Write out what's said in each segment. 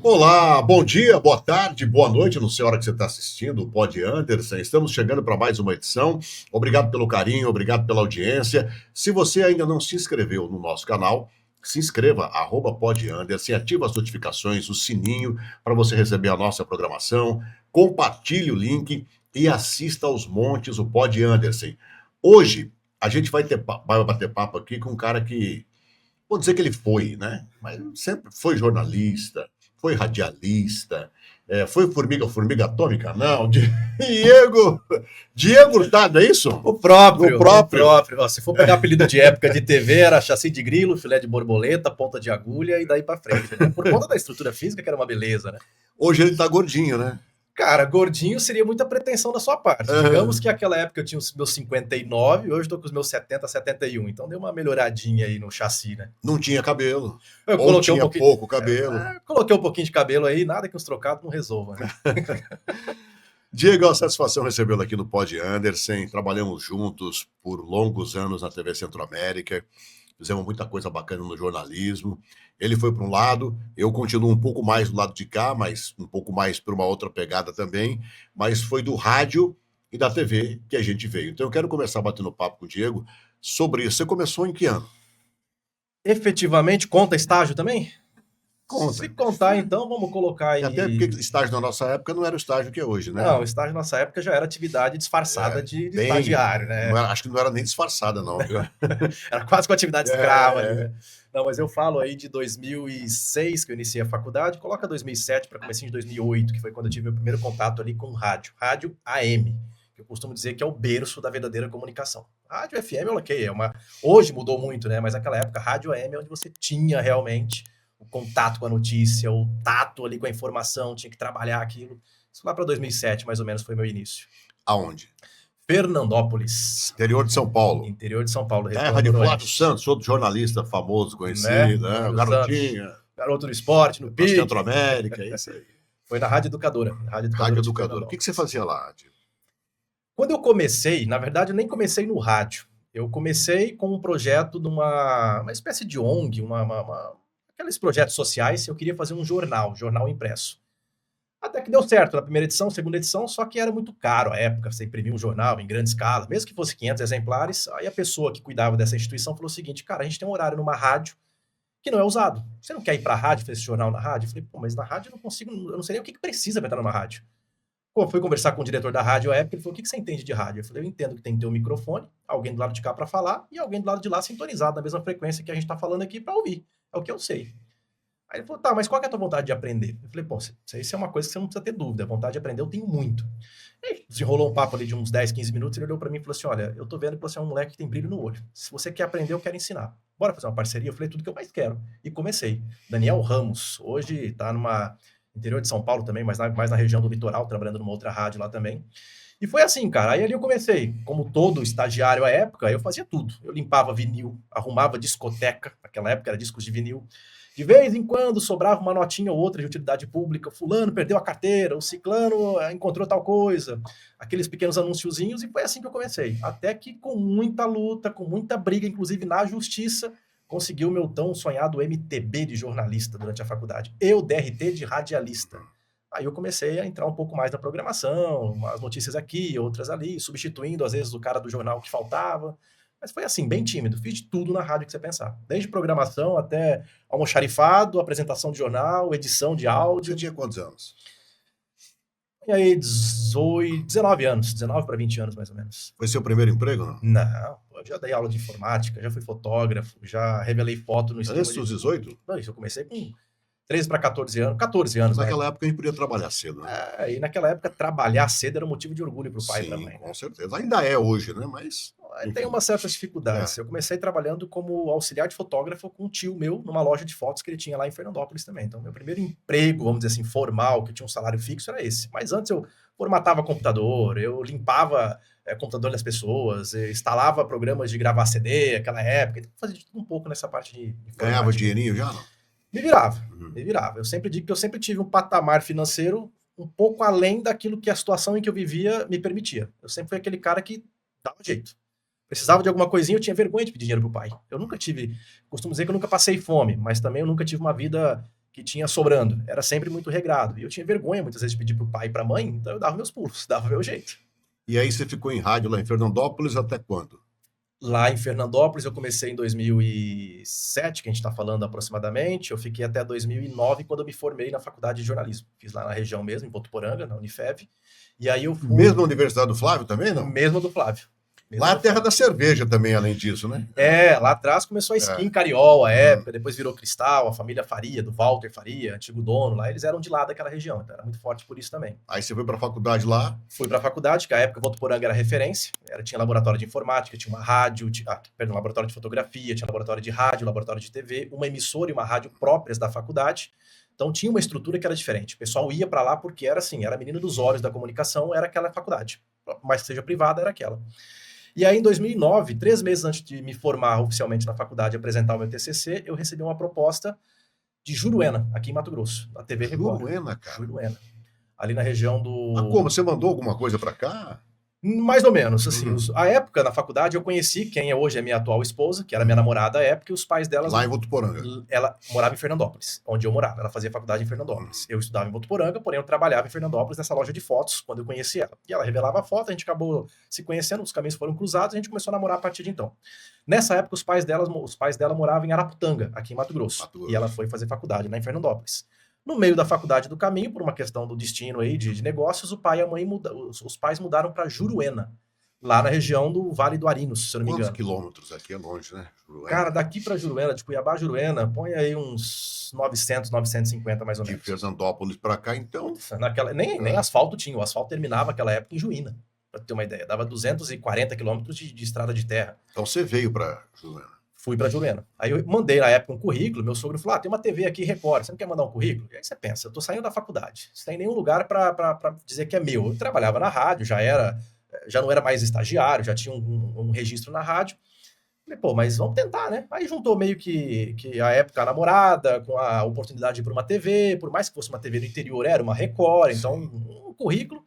Olá, bom dia, boa tarde, boa noite, não sei a hora que você está assistindo o Pod Anderson. Estamos chegando para mais uma edição. Obrigado pelo carinho, obrigado pela audiência. Se você ainda não se inscreveu no nosso canal, se inscreva, @Pod Anderson, ativa as notificações, o sininho para você receber a nossa programação. Compartilhe o link e assista aos montes o Pod Anderson. Hoje a gente vai bater papo aqui com um cara que, vou dizer que ele foi, né? Mas sempre foi jornalista, foi radialista, foi formiga atômica? Não, Diego Hurtado, é isso? O próprio. Ó, se for pegar apelido de época de TV, era chassi de grilo, filé de borboleta, ponta de agulha e daí pra frente, né? Por conta da estrutura física, que era uma beleza, né? Hoje ele tá gordinho, né? Cara, gordinho seria muita pretensão da sua parte. Digamos que naquela época eu tinha os meus 59, hoje eu tô com os meus 70, 71. Então deu uma melhoradinha aí no chassi, né? Não tinha cabelo. Eu Ou coloquei tinha pouco cabelo. Coloquei um pouquinho de cabelo aí, nada que os trocados não resolvam, né? Diego, é uma satisfação recebê-lo aqui no Pod Anderson. Trabalhamos juntos por longos anos na TV Centro-América. Fizemos muita coisa bacana no jornalismo. Ele foi para um lado, eu continuo um pouco mais do lado de cá, mas um pouco mais por uma outra pegada também. Mas foi do rádio e da TV que a gente veio. Então eu quero começar batendo papo com o Diego sobre isso. Você começou em que ano? Efetivamente, conta estágio também? Conta. Se contar, então, vamos colocar aí... Até porque estágio na nossa época não era o estágio que é hoje, né? Não, o estágio na nossa época já era atividade disfarçada de estagiário, né? Acho que não era nem disfarçada, não. Era quase uma atividade escrava. Né? Não, mas eu falo aí de 2006, que eu iniciei a faculdade, coloca 2007 para comecinho de 2008, que foi quando eu tive meu primeiro contato ali com rádio AM, que eu costumo dizer que é o berço da verdadeira comunicação. Rádio FM, ok, hoje mudou muito, né? Mas naquela época, rádio AM é onde você tinha realmente o contato com a notícia, o tato ali com a informação, tinha que trabalhar aquilo. Isso lá para 2007, mais ou menos, foi meu início. Aonde? Fernandópolis. Interior de São Paulo. Interior de São Paulo. Terra de Flávio Santos, outro jornalista famoso, conhecido, né? Garotinho. Garoto do esporte, no PIC. Centro-América, é isso aí. Foi na Rádio Educadora. Rádio Educadora. O que você fazia lá, Diego? Quando eu comecei, na verdade, eu nem comecei no rádio. Eu comecei com um projeto de uma espécie de ONG, aqueles projetos sociais. Eu queria fazer um jornal impresso. Até que deu certo na primeira edição, segunda edição, só que era muito caro à época, você imprimir um jornal em grande escala, mesmo que fosse 500 exemplares, aí a pessoa que cuidava dessa instituição falou o seguinte, cara, a gente tem um horário numa rádio que não é usado. Você não quer ir para a rádio, fazer esse jornal na rádio? Eu falei, pô, mas na rádio eu não consigo, eu não sei nem o que precisa para entrar numa rádio. Pô, fui conversar com o diretor da rádio à época, ele falou, o que você entende de rádio? Eu falei, eu entendo que tem que ter um microfone, alguém do lado de cá para falar, e alguém do lado de lá sintonizado na mesma frequência que a gente está falando aqui para ouvir. É o que eu sei. Aí ele falou, tá, mas qual que é a tua vontade de aprender? Eu falei, pô, isso é uma coisa que você não precisa ter dúvida, a vontade de aprender eu tenho muito. Aí desenrolou um papo ali de uns 10, 15 minutos, ele olhou pra mim e falou assim, olha, eu tô vendo que você é um moleque que tem brilho no olho. Se você quer aprender, eu quero ensinar. Bora fazer uma parceria? Eu falei, tudo que eu mais quero. E comecei. Daniel Ramos, hoje tá interior de São Paulo também, mas mais na região do litoral, trabalhando numa outra rádio lá também. E foi assim, cara, aí ali eu comecei, como todo estagiário à época, eu fazia tudo. Eu limpava vinil, arrumava discoteca, naquela época era discos de vinil. De vez em quando sobrava uma notinha ou outra de utilidade pública, fulano perdeu a carteira, o ciclano encontrou tal coisa, aqueles pequenos anunciozinhos, e foi assim que eu comecei. Até que com muita luta, com muita briga, inclusive na justiça, consegui o meu tão sonhado MTB de jornalista durante a faculdade, e o DRT de radialista. Aí eu comecei a entrar um pouco mais na programação, umas notícias aqui, outras ali, substituindo às vezes o cara do jornal que faltava. Mas foi assim, bem tímido. Fiz de tudo na rádio que você pensar. Desde programação até almoxarifado, apresentação de jornal, edição de áudio. Você tinha quantos anos? E aí, 19 anos. 19 para 20 anos, mais ou menos. Foi seu primeiro emprego, não? Não. Eu já dei aula de informática, já fui fotógrafo, já revelei foto no Antes dos 18? Não, isso eu comecei com 13 para 14 anos. 14 anos, naquela época a gente podia trabalhar cedo, né? E naquela época trabalhar cedo era um motivo de orgulho para o pai e para a mãe. Com certeza. Ainda é hoje, né? Mas... Tem umas certas dificuldades. Eu comecei trabalhando como auxiliar de fotógrafo com um tio meu numa loja de fotos que ele tinha lá em Fernandópolis também. Então, meu primeiro emprego, vamos dizer assim, formal, que tinha um salário fixo, era esse. Mas antes eu formatava computador, eu limpava computador das pessoas, instalava programas de gravar CD, aquela época. Então, fazia de tudo um pouco nessa parte de ganhava dinheirinho já, não? Me virava. Eu sempre digo que eu sempre tive um patamar financeiro um pouco além daquilo que a situação em que eu vivia me permitia. Eu sempre fui aquele cara que dava jeito. Precisava de alguma coisinha, eu tinha vergonha de pedir dinheiro pro pai. Eu nunca tive, costumo dizer que eu nunca passei fome, mas também eu nunca tive uma vida que tinha sobrando. Era sempre muito regrado. E eu tinha vergonha muitas vezes de pedir pro pai e pra mãe, então eu dava meus pulos, dava meu jeito. E aí você ficou em rádio lá em Fernandópolis até quando? Lá em Fernandópolis eu comecei em 2007, que a gente está falando aproximadamente. Eu fiquei até 2009, quando eu me formei na faculdade de jornalismo. Fiz lá na região mesmo, em Votuporanga, na Unifev. E aí eu fui... Mesmo na Universidade do Flávio também, não? Mesmo do Flávio. Lá é a terra da cerveja também, além disso, né? Lá atrás começou a Skin Cariol, a época, depois virou Cristal, a família Faria, do Walter Faria, antigo dono lá, eles eram de lá daquela região, então era muito forte por isso também. Aí você foi para a faculdade lá? Fui para a faculdade, que a época Votuporanga era referência, tinha laboratório de informática, tinha uma rádio, laboratório de fotografia, tinha laboratório de rádio, laboratório de TV, uma emissora e uma rádio próprias da faculdade, então tinha uma estrutura que era diferente. O pessoal ia para lá porque era assim, era a menina dos olhos da comunicação, era aquela faculdade, mas que seja privada, era aquela. E aí, em 2009, 3 meses antes de me formar oficialmente na faculdade e apresentar o meu TCC, eu recebi uma proposta de Juruena, aqui em Mato Grosso, na TV Record. Juruena, cara? Juruena. Ali na região do... Ah, como? Você mandou alguma coisa para cá? Mais ou menos, assim. A época, na faculdade, eu conheci quem hoje é minha atual esposa, que era minha namorada à época, e os pais dela... Lá em Votuporanga. Ela morava em Fernandópolis, onde eu morava. Ela fazia faculdade em Fernandópolis. Eu estudava em Votuporanga, porém eu trabalhava em Fernandópolis nessa loja de fotos, quando eu conheci ela. E ela revelava a foto, a gente acabou se conhecendo, os caminhos foram cruzados, a gente começou a namorar a partir de então. Nessa época, os pais dela moravam em Araputanga, aqui em Mato Grosso. E ela foi fazer faculdade lá em Fernandópolis. No meio da faculdade do caminho, por uma questão do destino aí de negócios, o pai e a mãe os pais mudaram para Juruena, lá na região do Vale do Arinos, se eu não me engano. Quantos quilômetros? Aqui é longe, né? Juruena. Cara, daqui para Juruena, de Cuiabá a Juruena, põe aí uns 900, 950 mais ou menos. De Fernandópolis para cá, então... Nem asfalto tinha, o asfalto terminava naquela época em Juína, para ter uma ideia. Dava 240 quilômetros de estrada de terra. Então você veio para Juruena? Fui para Juruena. Aí eu mandei na época um currículo, meu sogro falou, tem uma TV aqui, Record, você não quer mandar um currículo? E aí você pensa, eu tô saindo da faculdade, você tem nenhum lugar para dizer que é meu. Eu trabalhava na rádio, já não era mais estagiário, já tinha um registro na rádio. Falei, mas vamos tentar, né? Aí juntou meio que a época a namorada, com a oportunidade de ir para uma TV, por mais que fosse uma TV do interior, era uma Record, então um currículo,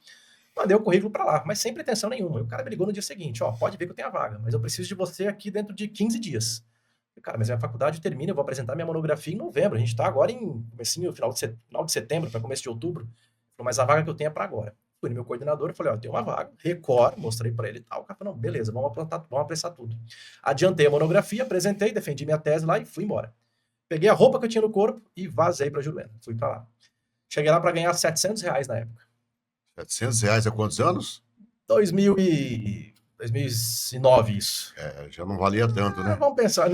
mandei o currículo para lá, mas sem pretensão nenhuma. E o cara me ligou no dia seguinte, pode ver que eu tenho a vaga, mas eu preciso de você aqui dentro de 15 dias. Falei, cara, mas a minha faculdade termina, eu vou apresentar minha monografia em novembro, a gente tá agora em comecinho, final de setembro, para começo de outubro. Falei, mas a vaga que eu tenho é para agora. Fui no meu coordenador e falei, tem uma vaga, Record, mostrei para ele e tal. O cara falou, não, beleza, vamos apressar tudo. Adiantei a monografia, apresentei, defendi minha tese lá e fui embora. Peguei a roupa que eu tinha no corpo e vazei para Juruena. Fui para lá. Cheguei lá para ganhar R$700 na época. R$700 há quantos anos? 2009, isso. Já não valia tanto, né? Vamos pensar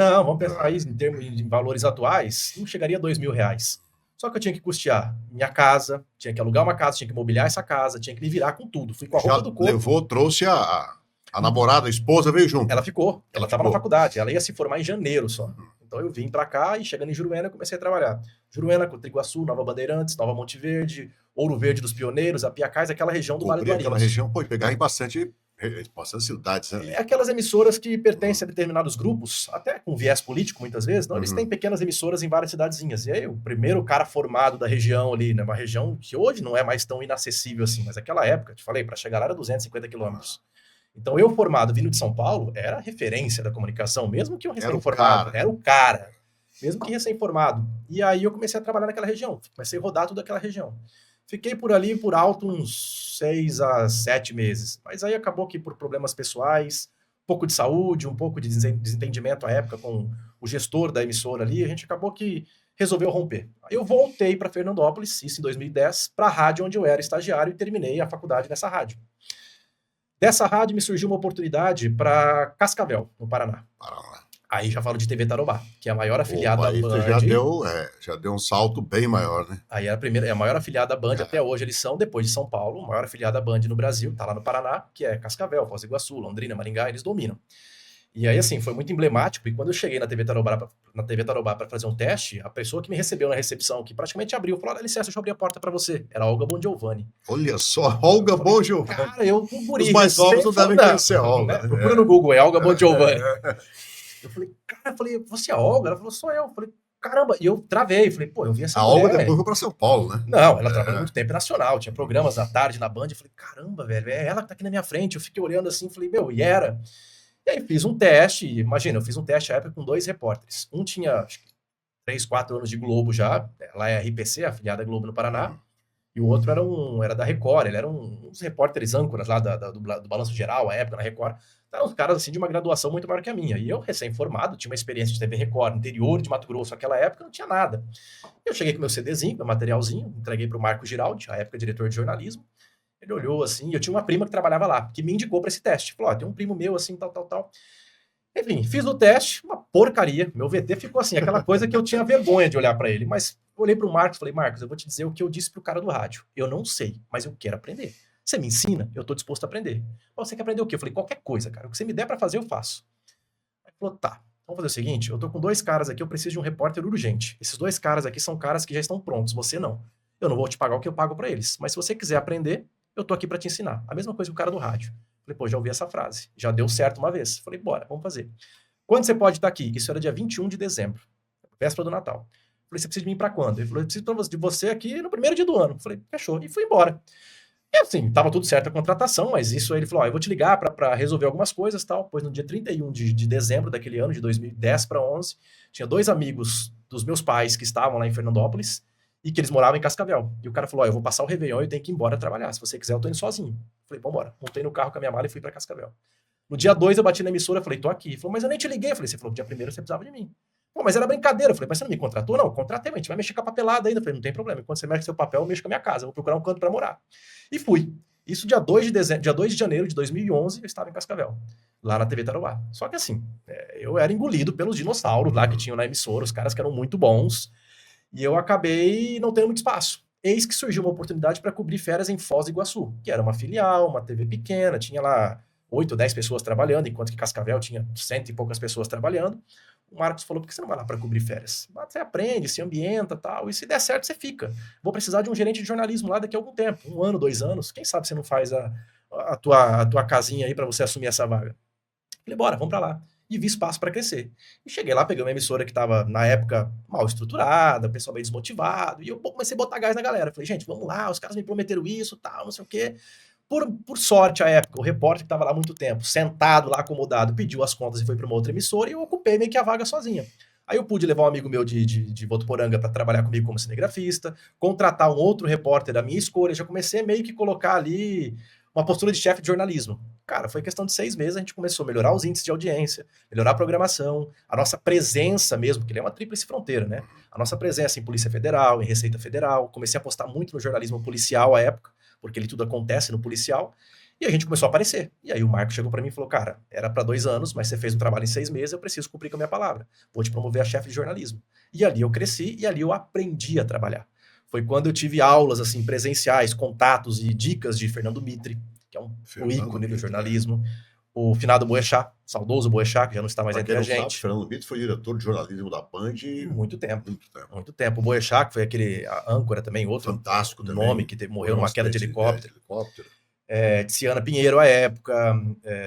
aí em termos de valores atuais, não chegaria a R$2.000. Só que eu tinha que custear minha casa, tinha que alugar uma casa, tinha que mobiliar essa casa, tinha que me virar com tudo. Fui com a roupa do corpo. Trouxe a namorada, a esposa veio junto. Ela ficou. Ela estava na faculdade. Ela ia se formar em janeiro só. Então eu vim para cá e chegando em Juruena eu comecei a trabalhar. Juruena, Triguaçu, Nova Bandeirantes, Nova Monte Verde, Ouro Verde dos Pioneiros, Apiacás, aquela região do Vale do Arinos. Aquela região, pegar em bastante cidades, né? Aquelas emissoras que pertencem a determinados grupos, até com viés político muitas vezes, eles têm pequenas emissoras em várias cidadezinhas. E aí o primeiro cara formado da região ali, né, uma região que hoje não é mais tão inacessível assim, mas naquela época, te falei, para chegar lá era 250 quilômetros. Então eu formado vindo de São Paulo, era a referência da comunicação, mesmo que eu recém-formado, era o cara, mesmo que recém-formado. E aí eu comecei a trabalhar naquela região, comecei a rodar toda aquela região. Fiquei por ali, por alto, uns 6 a 7 meses. Mas aí acabou que por problemas pessoais, um pouco de saúde, um pouco de desentendimento à época com o gestor da emissora ali, a gente acabou que resolveu romper. Aí eu voltei para Fernandópolis, isso em 2010, para a rádio onde eu era estagiário e terminei a faculdade nessa rádio. Dessa rádio me surgiu uma oportunidade para Cascavel, no Paraná. Aí já falo de TV Tarobá, que é a maior afiliada da Band. Já deu um salto bem maior, né? Aí é a maior afiliada da Band, até hoje eles são, depois de São Paulo, a maior afiliada da Band no Brasil, tá lá no Paraná, que é Cascavel, Foz do Iguaçu, Londrina, Maringá, eles dominam. E aí, assim, foi muito emblemático, e quando eu cheguei na TV Tarobá para fazer um teste, a pessoa que me recebeu na recepção, que praticamente abriu, falou, dá licença, deixa eu abrir a porta para você. Era a Olga Bongiovanni. Olha só, Olga Bongiovanni. Cara, eu com Os mais novos não devem conhecer a Olga. Né? Procura no Google, é Olga Bongiovanni. Eu falei, você é a Olga? Ela falou, sou eu. Eu falei, caramba. E eu travei, falei, eu vi essa mulher. A Olga depois foi para São Paulo, né? Não, ela trabalhou muito tempo nacional, tinha programas à tarde na Band. Eu falei, caramba, velho, é ela que tá aqui na minha frente. Eu fiquei olhando assim, falei, e era. E aí fiz um teste, imagina, eu fiz um teste à época com 2 repórteres. Um tinha, acho que 3, 4 anos de Globo já. Ela é RPC, afiliada à Globo no Paraná. Uhum. E o outro era da Record, ele era um dos repórteres âncoras lá do Balanço Geral, à época, na Record. Então, eram uns caras assim de uma graduação muito maior que a minha. E eu, recém-formado, tinha uma experiência de TV Record, interior de Mato Grosso, naquela época, não tinha nada. Eu cheguei com meu CDzinho, meu materialzinho, entreguei para o Marco Giraldi, à época diretor de jornalismo. Ele olhou assim, e eu tinha uma prima que trabalhava lá, que me indicou para esse teste. Falou, tem um primo meu assim, tal, tal, tal. Enfim, fiz o teste, uma porcaria. Meu VT ficou assim, aquela coisa que eu tinha vergonha de olhar para ele. Mas olhei para o Marcos e falei, Marcos, eu vou te dizer o que eu disse pro cara do rádio. Eu não sei, mas eu quero aprender. Você me ensina? Eu tô disposto a aprender. Você quer aprender o quê? Eu falei, qualquer coisa, cara. O que você me der para fazer, eu faço. Ele falou, tá. Vamos fazer o seguinte, eu tô com 2 caras aqui, eu preciso de um repórter urgente. Esses 2 caras aqui são caras que já estão prontos, você não. Eu não vou te pagar o que eu pago para eles, mas se você quiser aprender, eu tô aqui para te ensinar. A mesma coisa que o cara do rádio. Falei, pô, já ouvi essa frase. Já deu certo uma vez. Falei, bora, vamos fazer. Quando você pode estar aqui? Isso era dia 21 de dezembro, véspera do Natal. Falei, você precisa de mim para quando? Ele falou, eu preciso de você aqui no primeiro dia do ano. Falei, fechou. E fui embora. E assim, tava tudo certo a contratação, mas isso aí ele falou, eu vou te ligar para resolver algumas coisas e tal. Pois no dia 31 de dezembro daquele ano, de 2010 para 11, tinha 2 amigos dos meus pais que estavam lá em Fernandópolis e que eles moravam em Cascavel. E o cara falou, eu vou passar o Réveillon e eu tenho que ir embora trabalhar. Se você quiser, eu tô indo sozinho. Falei, vambora. Montei no carro com a minha mala e fui para Cascavel. No dia 2 eu bati na emissora, falei, tô aqui. Ele falou, mas eu nem te liguei. Eu falei, você falou que dia 1º você precisava de mim. Pô, mas era brincadeira. Eu falei, mas você não me contratou? Não, contratei, mas a gente vai mexer com a papelada ainda. Eu falei, não tem problema. Quando você mexe seu papel, eu mexo com a minha casa. Eu vou procurar um canto para morar. E fui. Isso dia 2 de janeiro de 2011, eu estava em Cascavel, lá na TV Tarauá. Só que assim, eu era engolido pelos dinossauros lá que tinham na emissora, os caras que eram muito bons, e eu acabei não tendo muito espaço. Eis que surgiu uma oportunidade para cobrir férias em Foz do Iguaçu, que era uma filial, uma TV pequena, tinha lá 8 ou 10 pessoas trabalhando, enquanto que Cascavel tinha 100 e poucas pessoas trabalhando. O Marcos falou, por que você não vai lá para cobrir férias? Você aprende, se ambienta tal, e se der certo, você fica. Vou precisar de um gerente de jornalismo lá daqui a algum tempo, 1 ano, 2 anos, quem sabe você não faz a tua casinha aí para você assumir essa vaga. Falei, bora, vamos para lá. E vi espaço para crescer. E cheguei lá, peguei uma emissora que estava, na época, mal estruturada, o pessoal meio desmotivado, e eu comecei a botar gás na galera. Falei, gente, vamos lá, os caras me prometeram isso, tal, não sei o quê. Por sorte, à época, o repórter que estava lá há muito tempo, sentado lá, acomodado, pediu as contas e foi para uma outra emissora, e eu ocupei meio que a vaga sozinha. Aí eu pude levar um amigo meu de Votuporanga para trabalhar comigo como cinegrafista, contratar um outro repórter da minha escolha, já comecei meio que colocar ali uma postura de chefe de jornalismo. Cara, foi questão de 6 meses, a gente começou a melhorar os índices de audiência, melhorar a programação, a nossa presença mesmo, porque ele é uma tríplice fronteira, né? A nossa presença em Polícia Federal, em Receita Federal, comecei a apostar muito no jornalismo policial à época, porque ele tudo acontece no policial, e a gente começou a aparecer. E aí o Marco chegou para mim e falou, cara, era para 2 anos, mas você fez um trabalho em 6 meses, eu preciso cumprir com a minha palavra. Vou te promover a chefe de jornalismo. E ali eu cresci, e ali eu aprendi a trabalhar. Foi quando eu tive aulas assim presenciais, contatos e dicas de Fernando Mitre, que é um ícone do jornalismo. O finado Boechat, saudoso Boechat, que já não está mais entre a gente. Sabe, Fernando Mitre foi diretor de jornalismo da Band muito tempo. Muito tempo. O Boechat, que foi aquele âncora também, outro fantástico nome que morreu numa queda de helicóptero. É, Tiziana Pinheiro, à época,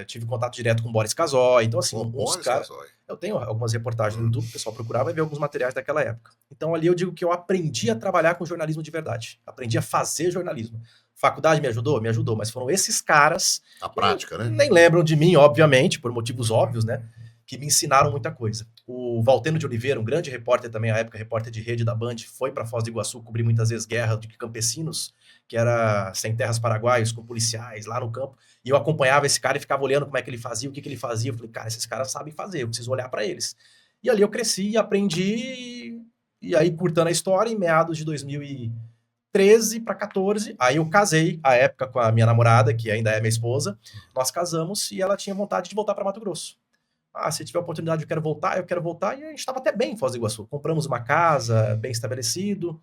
tive contato direto com Boris Casoy. Então, assim, uns caras. Eu tenho algumas reportagens no YouTube, o pessoal procurar, vai ver alguns materiais daquela época. Então, ali eu digo que eu aprendi a trabalhar com jornalismo de verdade. Aprendi a fazer jornalismo. Faculdade me ajudou? Me ajudou, mas foram esses caras... A prática, né? Nem lembram de mim, obviamente, por motivos óbvios, né? Que me ensinaram muita coisa. O Valteno de Oliveira, um grande repórter também, à época, repórter de rede da Band, foi para Foz do Iguaçu cobrir muitas vezes guerra de campesinos, que era sem terras paraguaios, com policiais lá no campo, e eu acompanhava esse cara e ficava olhando como é que ele fazia, o que ele fazia. Eu falei, cara, esses caras sabem fazer, eu preciso olhar para eles. E ali eu cresci e aprendi, e aí, curtando a história, em meados de 2013 para 14, aí eu casei, à época, com a minha namorada, que ainda é minha esposa, nós casamos, e ela tinha vontade de voltar para Mato Grosso. Se tiver oportunidade, eu quero voltar, e a gente estava até bem em Foz do Iguaçu. Compramos uma casa, bem estabelecido,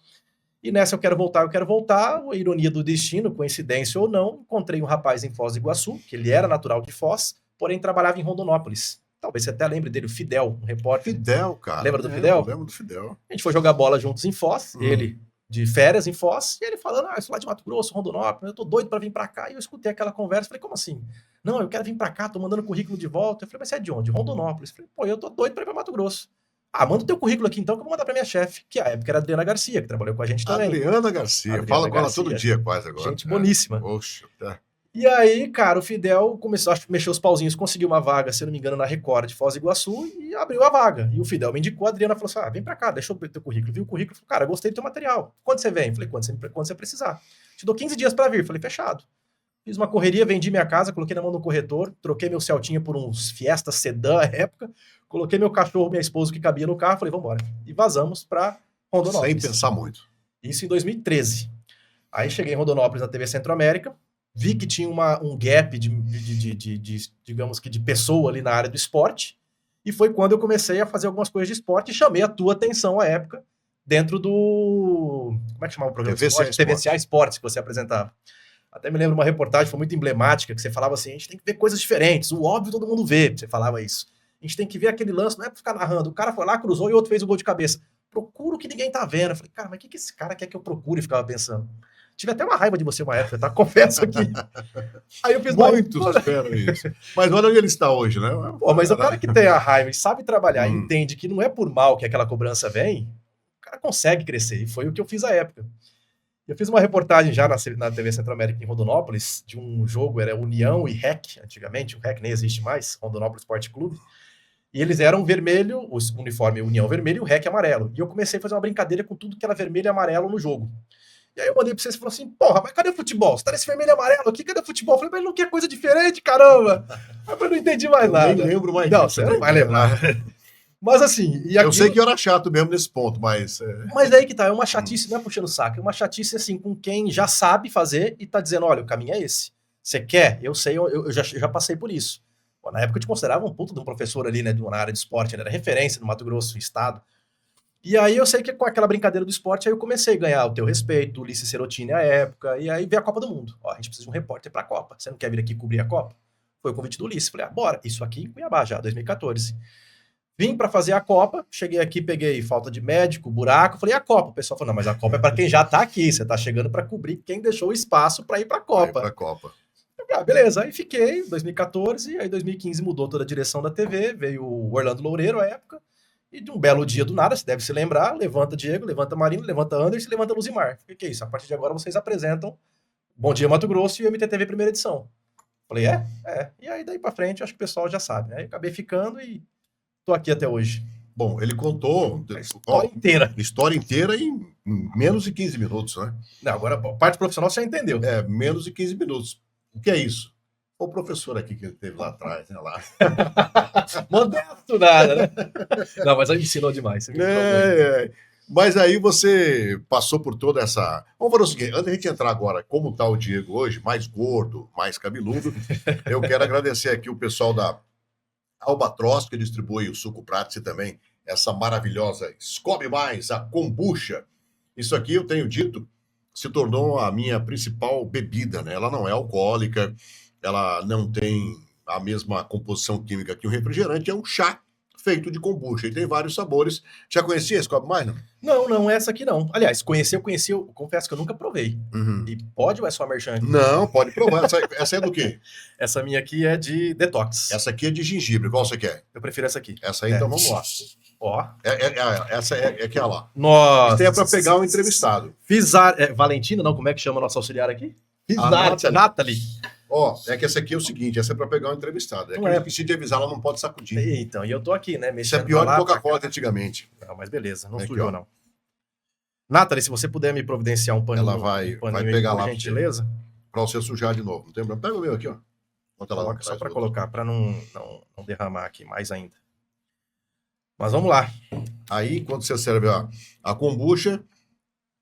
e nessa eu quero voltar, a ironia do destino, coincidência ou não, encontrei um rapaz em Foz do Iguaçu, que ele era natural de Foz, porém trabalhava em Rondonópolis. Talvez você até lembre dele, o Fidel, um repórter. Fidel, cara. Lembra do Fidel? Eu lembro do Fidel. A gente foi jogar bola juntos em Foz, ele de férias em Foz, e ele falando, eu sou lá de Mato Grosso, Rondonópolis, eu tô doido para vir para cá, e eu escutei aquela conversa, falei, como assim? Não, eu quero vir para cá, tô mandando currículo de volta. Eu falei, mas você é de onde? Rondonópolis. Eu falei, pô, eu tô doido para ir para Mato Grosso. Manda o teu currículo aqui então, que eu vou mandar para minha chefe, que à época era a Adriana Garcia, que trabalhou com a gente também. Adriana Garcia, fala com ela todo dia quase agora. Gente boníssima. Poxa, E aí, cara, o Fidel começou a mexer os pauzinhos, conseguiu uma vaga, se eu não me engano, na Record de Foz do Iguaçu e abriu a vaga. E o Fidel me indicou, a Adriana falou assim: vem pra cá, deixa eu ver teu currículo. Viu o currículo, falou: cara, gostei do teu material. Quando você vem? Falei: quando você precisar. Te dou 15 dias pra vir. Falei: fechado. Fiz uma correria, vendi minha casa, coloquei na mão do corretor, troquei meu Celtinha por uns Fiesta Sedã à época, coloquei meu cachorro, minha esposa que cabia no carro, falei: vambora. E vazamos pra Sem Rondonópolis. pensar muito. Isso em 2013. Aí cheguei em Rondonópolis na TV Centro-América, vi que tinha um gap digamos que de pessoa ali na área do esporte, e foi quando eu comecei a fazer algumas coisas de esporte e chamei a tua atenção à época dentro do... Como é que chamava o programa? TVCA TVCA Esportes, que você apresentava. Até me lembro uma reportagem, foi muito emblemática, que você falava assim: a gente tem que ver coisas diferentes, o óbvio todo mundo vê, você falava isso. A gente tem que ver aquele lance, não é pra ficar narrando. O cara foi lá, cruzou e o outro fez o gol de cabeça. Procuro o que ninguém tá vendo. Eu falei: cara, mas o que esse cara quer que eu procure? E ficava pensando. Tive até uma raiva de você uma época, tá? Confesso aqui. Aí eu fiz Muitos esperam isso. Mas olha onde ele está hoje, né? Pô, mas o cara que tem a raiva e sabe trabalhar, entende que não é por mal que aquela cobrança vem, o cara consegue crescer. E foi o que eu fiz à época. Eu fiz uma reportagem já na TV Centro-América em Rondonópolis, de um jogo, era União e REC, antigamente, o REC nem existe mais, Rondonópolis Esporte Clube, e eles eram vermelho, o uniforme União vermelho e o REC amarelo. E eu comecei a fazer uma brincadeira com tudo que era vermelho e amarelo no jogo. E aí eu mandei pra vocês e falou assim: porra, mas cadê o futebol? Você tá nesse vermelho e amarelo aqui, cadê o futebol? Eu falei: mas ele não quer coisa diferente, caramba! Aí eu não entendi mais nada. Eu nem lembro mais não, disso. Você não vai lembrar. Mas assim... E eu sei que eu era chato mesmo nesse ponto, mas... Mas aí que tá, é uma chatice, não é puxando o saco, é uma chatice assim, com quem já sabe fazer e tá dizendo: olha, o caminho é esse. Você quer? Eu sei, eu já passei por isso. Pô, na época eu te considerava um puto de um professor ali, né, na área de esporte, ele era referência no Mato Grosso, estado. E aí eu sei que com aquela brincadeira do esporte, aí eu comecei a ganhar o teu respeito, o Ulisses Serotini à época, e aí veio a Copa do Mundo. Ó, a gente precisa de um repórter pra Copa. Você não quer vir aqui cobrir a Copa? Foi o convite do Ulisses. Falei: bora. Isso aqui em Cuiabá já, 2014. Vim para fazer a Copa, cheguei aqui, peguei falta de médico, buraco, falei: a Copa. O pessoal falou: não, mas a Copa é para quem já tá aqui, você tá chegando para cobrir quem deixou o espaço para ir para a Copa. Pra Copa. Beleza, aí fiquei, 2014, aí 2015 mudou toda a direção da TV, veio o Orlando Loureiro à época, e de um belo dia do nada, você deve se lembrar, levanta Diego, levanta Marino, levanta Anderson, levanta Luzimar. Falei: que é isso? A partir de agora vocês apresentam Bom Dia Mato Grosso e o MTTV primeira edição. Falei: é. E aí daí para frente, acho que o pessoal já sabe, né? Aí acabei ficando e tô aqui até hoje. Bom, ele contou a história inteira em menos de 15 minutos, né? Não, agora a parte profissional você já entendeu. Menos de 15 minutos. O que é isso? O professor aqui que ele teve lá atrás, né? Lá. Modesto nada, né? Não, mas ele ensinou demais. Mas aí você passou por toda essa... Vamos fazer o seguinte, antes de a gente entrar agora, como está o Diego hoje, mais gordo, mais cabeludo, eu quero agradecer aqui o pessoal da Albatross, que distribui o suco Prats e também essa maravilhosa Escobe Mais, a kombucha. Isso aqui, eu tenho dito, se tornou a minha principal bebida, né? Ela não é alcoólica, ela não tem a mesma composição química que um refrigerante, é um chá feito de kombucha, e tem vários sabores. Já conhecia a Escobe Mais, não? Não, essa aqui não. Aliás, eu confesso que eu nunca provei. E pode ou é só merchan aqui? Não, pode provar. Essa é do quê? Essa minha aqui é de detox. Essa aqui é de gengibre. Qual você quer? Eu prefiro essa aqui. Essa aí, então vamos lá. Ó. Essa é aquela lá. Nossa. Isso é para pegar um entrevistado. Valentina, não? Como é que chama a nossa auxiliar aqui? Nathalie. Ó, é que essa aqui é o seguinte, essa é para pegar um entrevistado. Eu esqueci de avisar, ela não pode sacudir. Então, e eu tô aqui, né? Isso é pior que Coca-Cola antigamente. Não, mas beleza, não sujou não. Nathalie, se você puder me providenciar um paninho. Ela vai pegar lá, por gentileza. Para você sujar de novo. Não tem problema. Pega o meu aqui, ó. Coloca só para colocar, para não derramar aqui mais ainda. Mas vamos lá. Aí, quando você serve a kombucha,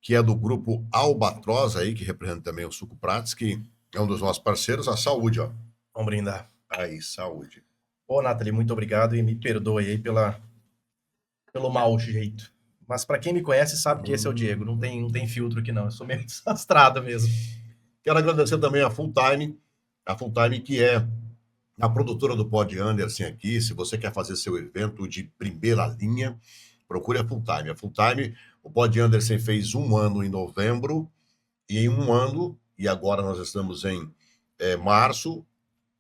que é do grupo Albatross aí, que representa também o Suco Prats, que é um dos nossos parceiros, a saúde, ó. Vamos brindar. Aí, saúde. Ô, Nathalie, muito obrado e me perdoe aí pelo mau jeito. Mas para quem me conhece sabe que esse é o Diego, não tem filtro aqui não, eu sou meio desastrado mesmo. Quero agradecer também a Full Time que é a produtora do Pod Anderson aqui. Se você quer fazer seu evento de primeira linha, procure a Full Time. A Full Time, o Pod Anderson fez 1 ano em novembro, e em 1 ano, e agora nós estamos em março,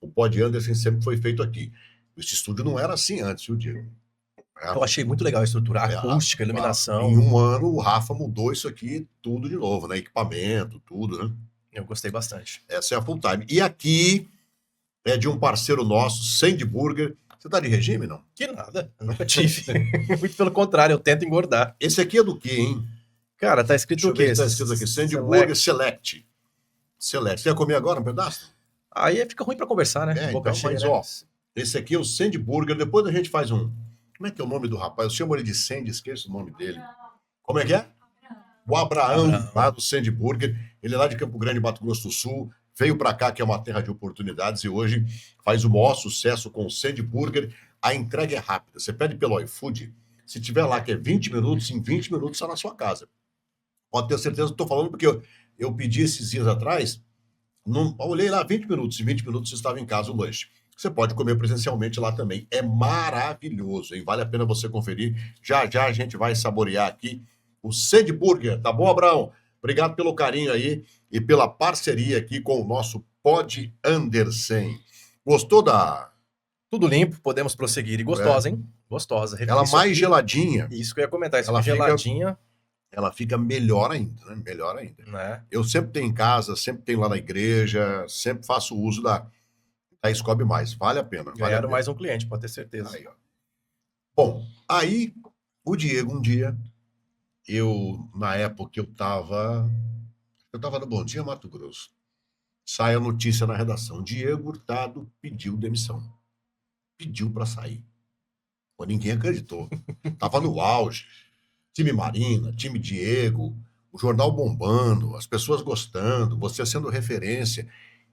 o Pod Anderson sempre foi feito aqui. Esse estúdio não era assim antes, viu, Diego? Eu achei muito legal a estrutura, a acústica, a iluminação. Em 1 ano, o Rafa mudou isso aqui tudo de novo, né? Equipamento, tudo, né? Eu gostei bastante. Essa é a full time. E aqui é de um parceiro nosso, Sandy Burger. Você tá de regime, não? Que nada, eu nunca tive. Muito pelo contrário, eu tento engordar. Esse aqui é do quê, hein? Cara, tá escrito Deixa eu o ver quê? o que tá escrito aqui. Sandy Burger Select. Select. Você ia comer agora um pedaço? Aí fica ruim pra conversar, né? Boca Então, cheia, mas né? ó, esse aqui é o Sandy Burger. Depois a gente faz um... Como é que é o nome do rapaz? Eu chamo ele de Sandy, esqueço o nome dele. Como é que é? O Abraão, lá do Sandy Burger. Ele é lá de Campo Grande, Mato Grosso do Sul. Veio para cá, que é uma terra de oportunidades, e hoje faz o maior sucesso com o Sandy Burger. A entrega é rápida. Você pede pelo iFood. Se tiver lá que é 20 minutos, em 20 minutos está na sua casa. Pode ter certeza que estou falando, porque eu pedi esses dias atrás, olhei lá, 20 minutos, em 20 minutos estava em casa o lanche. Você pode comer presencialmente lá também. É maravilhoso, hein? Vale a pena você conferir. Já já a gente vai saborear aqui o Sandy Burger, tá bom, Abraão? Obrigado pelo carinho aí e pela parceria aqui com o nosso Pod Andersen. Gostou da... Tudo limpo, podemos prosseguir. E gostosa, hein? Gostosa. Ela Isso mais aqui, geladinha. Isso que eu ia comentar. Isso Ela aqui geladinha. Ela fica melhor ainda, né? Melhor ainda. Né? Eu sempre tenho em casa, sempre tenho lá na igreja, sempre faço uso da Scooby Mais. Vale a pena. Ganharam mais um cliente, pode ter certeza. Aí, ó. Bom, aí o Diego um dia, na época eu tava no Bom Dia Mato Grosso. Sai a notícia na redação. Diego Hurtado pediu demissão. Pediu para sair. Pô, ninguém acreditou. Tava no auge. Time Marina, time Diego, o jornal bombando, as pessoas gostando, você sendo referência.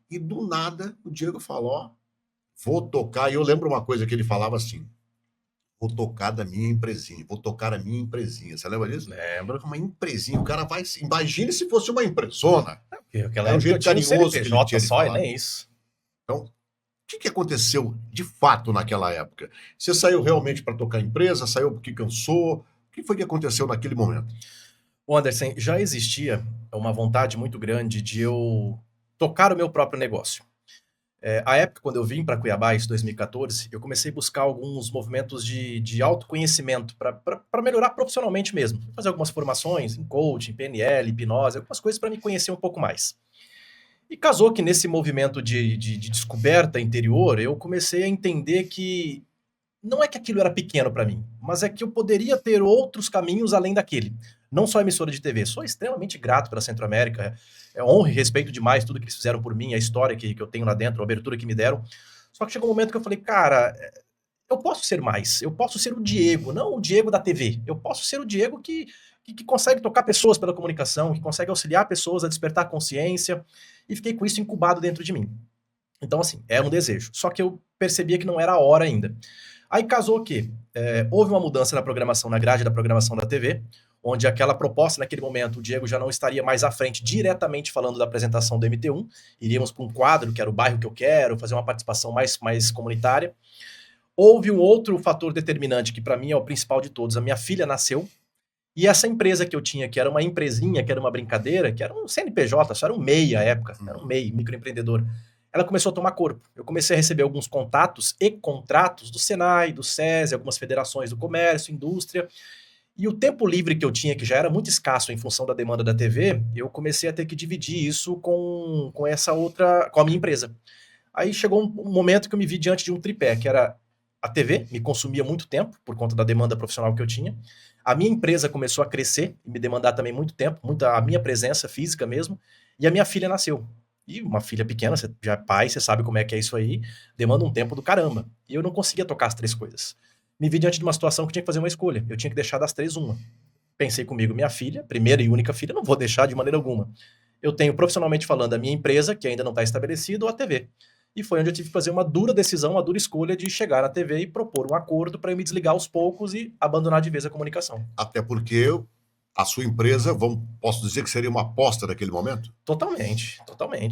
E do nada o Diego falou, ó, vou tocar. E eu lembro uma coisa que ele falava assim, vou tocar da minha empresinha, vou tocar a minha empresinha. Você lembra disso? Lembro. Uma empresinha, o cara vai... Imagine se fosse uma empresona. Aquela um jeito carinhoso que ele tinha só, e nem isso. Então, o que aconteceu de fato naquela época? Você saiu realmente para tocar a empresa? Saiu porque cansou? O que foi que aconteceu naquele momento? O Andersen, já existia uma vontade muito grande de eu tocar o meu próprio negócio. A época, quando eu vim para Cuiabá, isso 2014, eu comecei a buscar alguns movimentos de autoconhecimento para melhorar profissionalmente mesmo. Fazer algumas formações em coaching, PNL, hipnose, algumas coisas para me conhecer um pouco mais. E casou que nesse movimento de descoberta interior, eu comecei a entender que não é que aquilo era pequeno para mim, mas é que eu poderia ter outros caminhos além daquele. Não só emissora de TV. Sou extremamente grato pela Centro-América. Honro e respeito demais tudo que eles fizeram por mim, a história que eu tenho lá dentro, a abertura que me deram. Só que chegou um momento que eu falei, cara, eu posso ser mais. Eu posso ser o Diego, não o Diego da TV. Eu posso ser o Diego que consegue tocar pessoas pela comunicação, que consegue auxiliar pessoas a despertar consciência. E fiquei com isso incubado dentro de mim. Então, assim, é um desejo. Só que eu percebia que não era a hora ainda. Aí casou que houve uma mudança na programação, na grade da programação da TV, onde aquela proposta naquele momento, o Diego já não estaria mais à frente diretamente falando da apresentação do MT1, iríamos para um quadro, que era o bairro que eu quero, fazer uma participação mais comunitária. Houve um outro fator determinante, que para mim é o principal de todos, a minha filha nasceu, e essa empresa que eu tinha, que era uma empresinha, que era uma brincadeira, que era um CNPJ, só era um MEI à época, era um MEI, microempreendedor, ela começou a tomar corpo. Eu comecei a receber alguns contatos e contratos do Senai, do SESI, algumas federações do comércio, indústria. E o tempo livre que eu tinha, que já era muito escasso em função da demanda da TV, eu comecei a ter que dividir isso com a minha empresa. Aí chegou um momento que eu me vi diante de um tripé, que era a TV, me consumia muito tempo, por conta da demanda profissional que eu tinha. A minha empresa começou a crescer e me demandar também muito tempo, a minha presença física mesmo. E a minha filha nasceu. E uma filha pequena, você já é pai, você sabe como é que é isso aí, demanda um tempo do caramba. E eu não conseguia tocar as três coisas. Me vi diante de uma situação que eu tinha que fazer uma escolha. Eu tinha que deixar das três uma. Pensei comigo, minha filha, primeira e única filha, não vou deixar de maneira alguma. Eu tenho, profissionalmente falando, a minha empresa, que ainda não está estabelecida, ou a TV. E foi onde eu tive que fazer uma dura decisão, uma dura escolha de chegar na TV e propor um acordo para eu me desligar aos poucos e abandonar de vez a comunicação. Até porque a sua empresa, posso dizer que seria uma aposta naquele momento? Totalmente,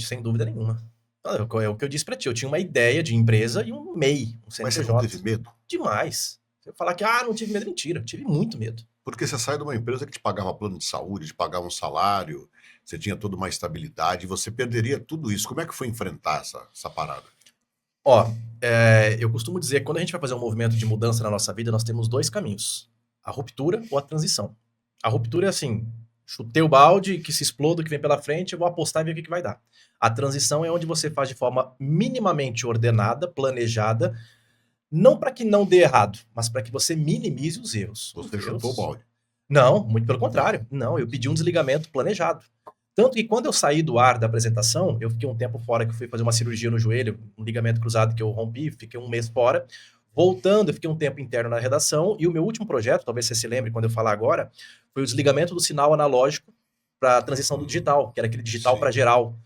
sem dúvida nenhuma. É o que eu disse pra ti, eu tinha uma ideia de empresa e um MEI, um CNPJ. Mas você não teve medo? Demais. Você falar que, não tive medo, mentira, tive muito medo. Porque você sai de uma empresa que te pagava plano de saúde, te pagava um salário, você tinha toda uma estabilidade, você perderia tudo isso. Como é que foi enfrentar essa parada? Eu costumo dizer que quando a gente vai fazer um movimento de mudança na nossa vida, nós temos dois caminhos. A ruptura ou a transição. A ruptura é assim, chutei o balde, que se exploda, o que vem pela frente, eu vou apostar e ver o que vai dar. A transição é onde você faz de forma minimamente ordenada, planejada, não para que não dê errado, mas para que você minimize os erros. Você chutou o balde. Não, muito pelo contrário. Não, eu pedi um desligamento planejado. Tanto que quando eu saí do ar da apresentação, eu fiquei um tempo fora, que eu fui fazer uma cirurgia no joelho, um ligamento cruzado que eu rompi, fiquei um mês fora. Voltando, eu fiquei um tempo interno na redação, e o meu último projeto, talvez você se lembre quando eu falar agora, foi o desligamento do sinal analógico para a transição do digital, que era aquele digital para geral.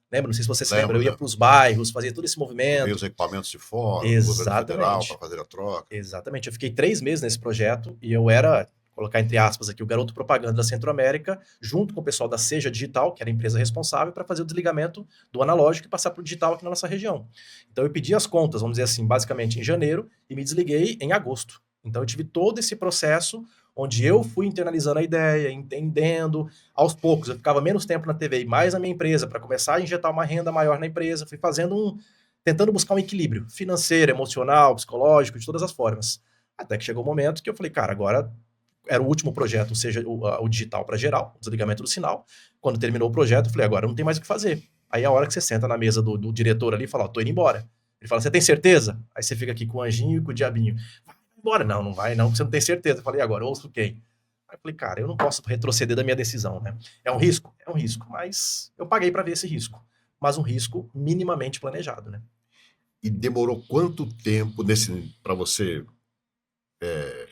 Lembra? Não sei se você se lembra, eu ia para os bairros, fazia todo esse movimento. Veio os equipamentos de fora, do governo federal, para fazer a troca. Exatamente. Eu fiquei 3 meses nesse projeto e eu era, colocar entre aspas aqui, o garoto propaganda da Centro-América, junto com o pessoal da Seja Digital, que era a empresa responsável, para fazer o desligamento do analógico e passar para o digital aqui na nossa região. Então eu pedi as contas, vamos dizer assim, basicamente em janeiro, e me desliguei em agosto. Então eu tive todo esse processo onde eu fui internalizando a ideia, entendendo, aos poucos, eu ficava menos tempo na TV e mais na minha empresa, para começar a injetar uma renda maior na empresa, fui tentando buscar um equilíbrio financeiro, emocional, psicológico, de todas as formas. Até que chegou o momento que eu falei, cara, agora era o último projeto, ou seja, o digital para geral, o desligamento do sinal. Quando terminou o projeto, eu falei, agora não tem mais o que fazer. Aí a hora que você senta na mesa do diretor ali e fala, tô indo embora. Ele fala, você tem certeza? Aí você fica aqui com o anjinho e com o diabinho. Vai embora. Não, não vai não, porque você não tem certeza. Eu falei, agora, ouço quem? Aí eu falei, cara, eu não posso retroceder da minha decisão, né? É um risco? É um risco, mas eu paguei para ver esse risco. Mas um risco minimamente planejado, né? E demorou quanto tempo para você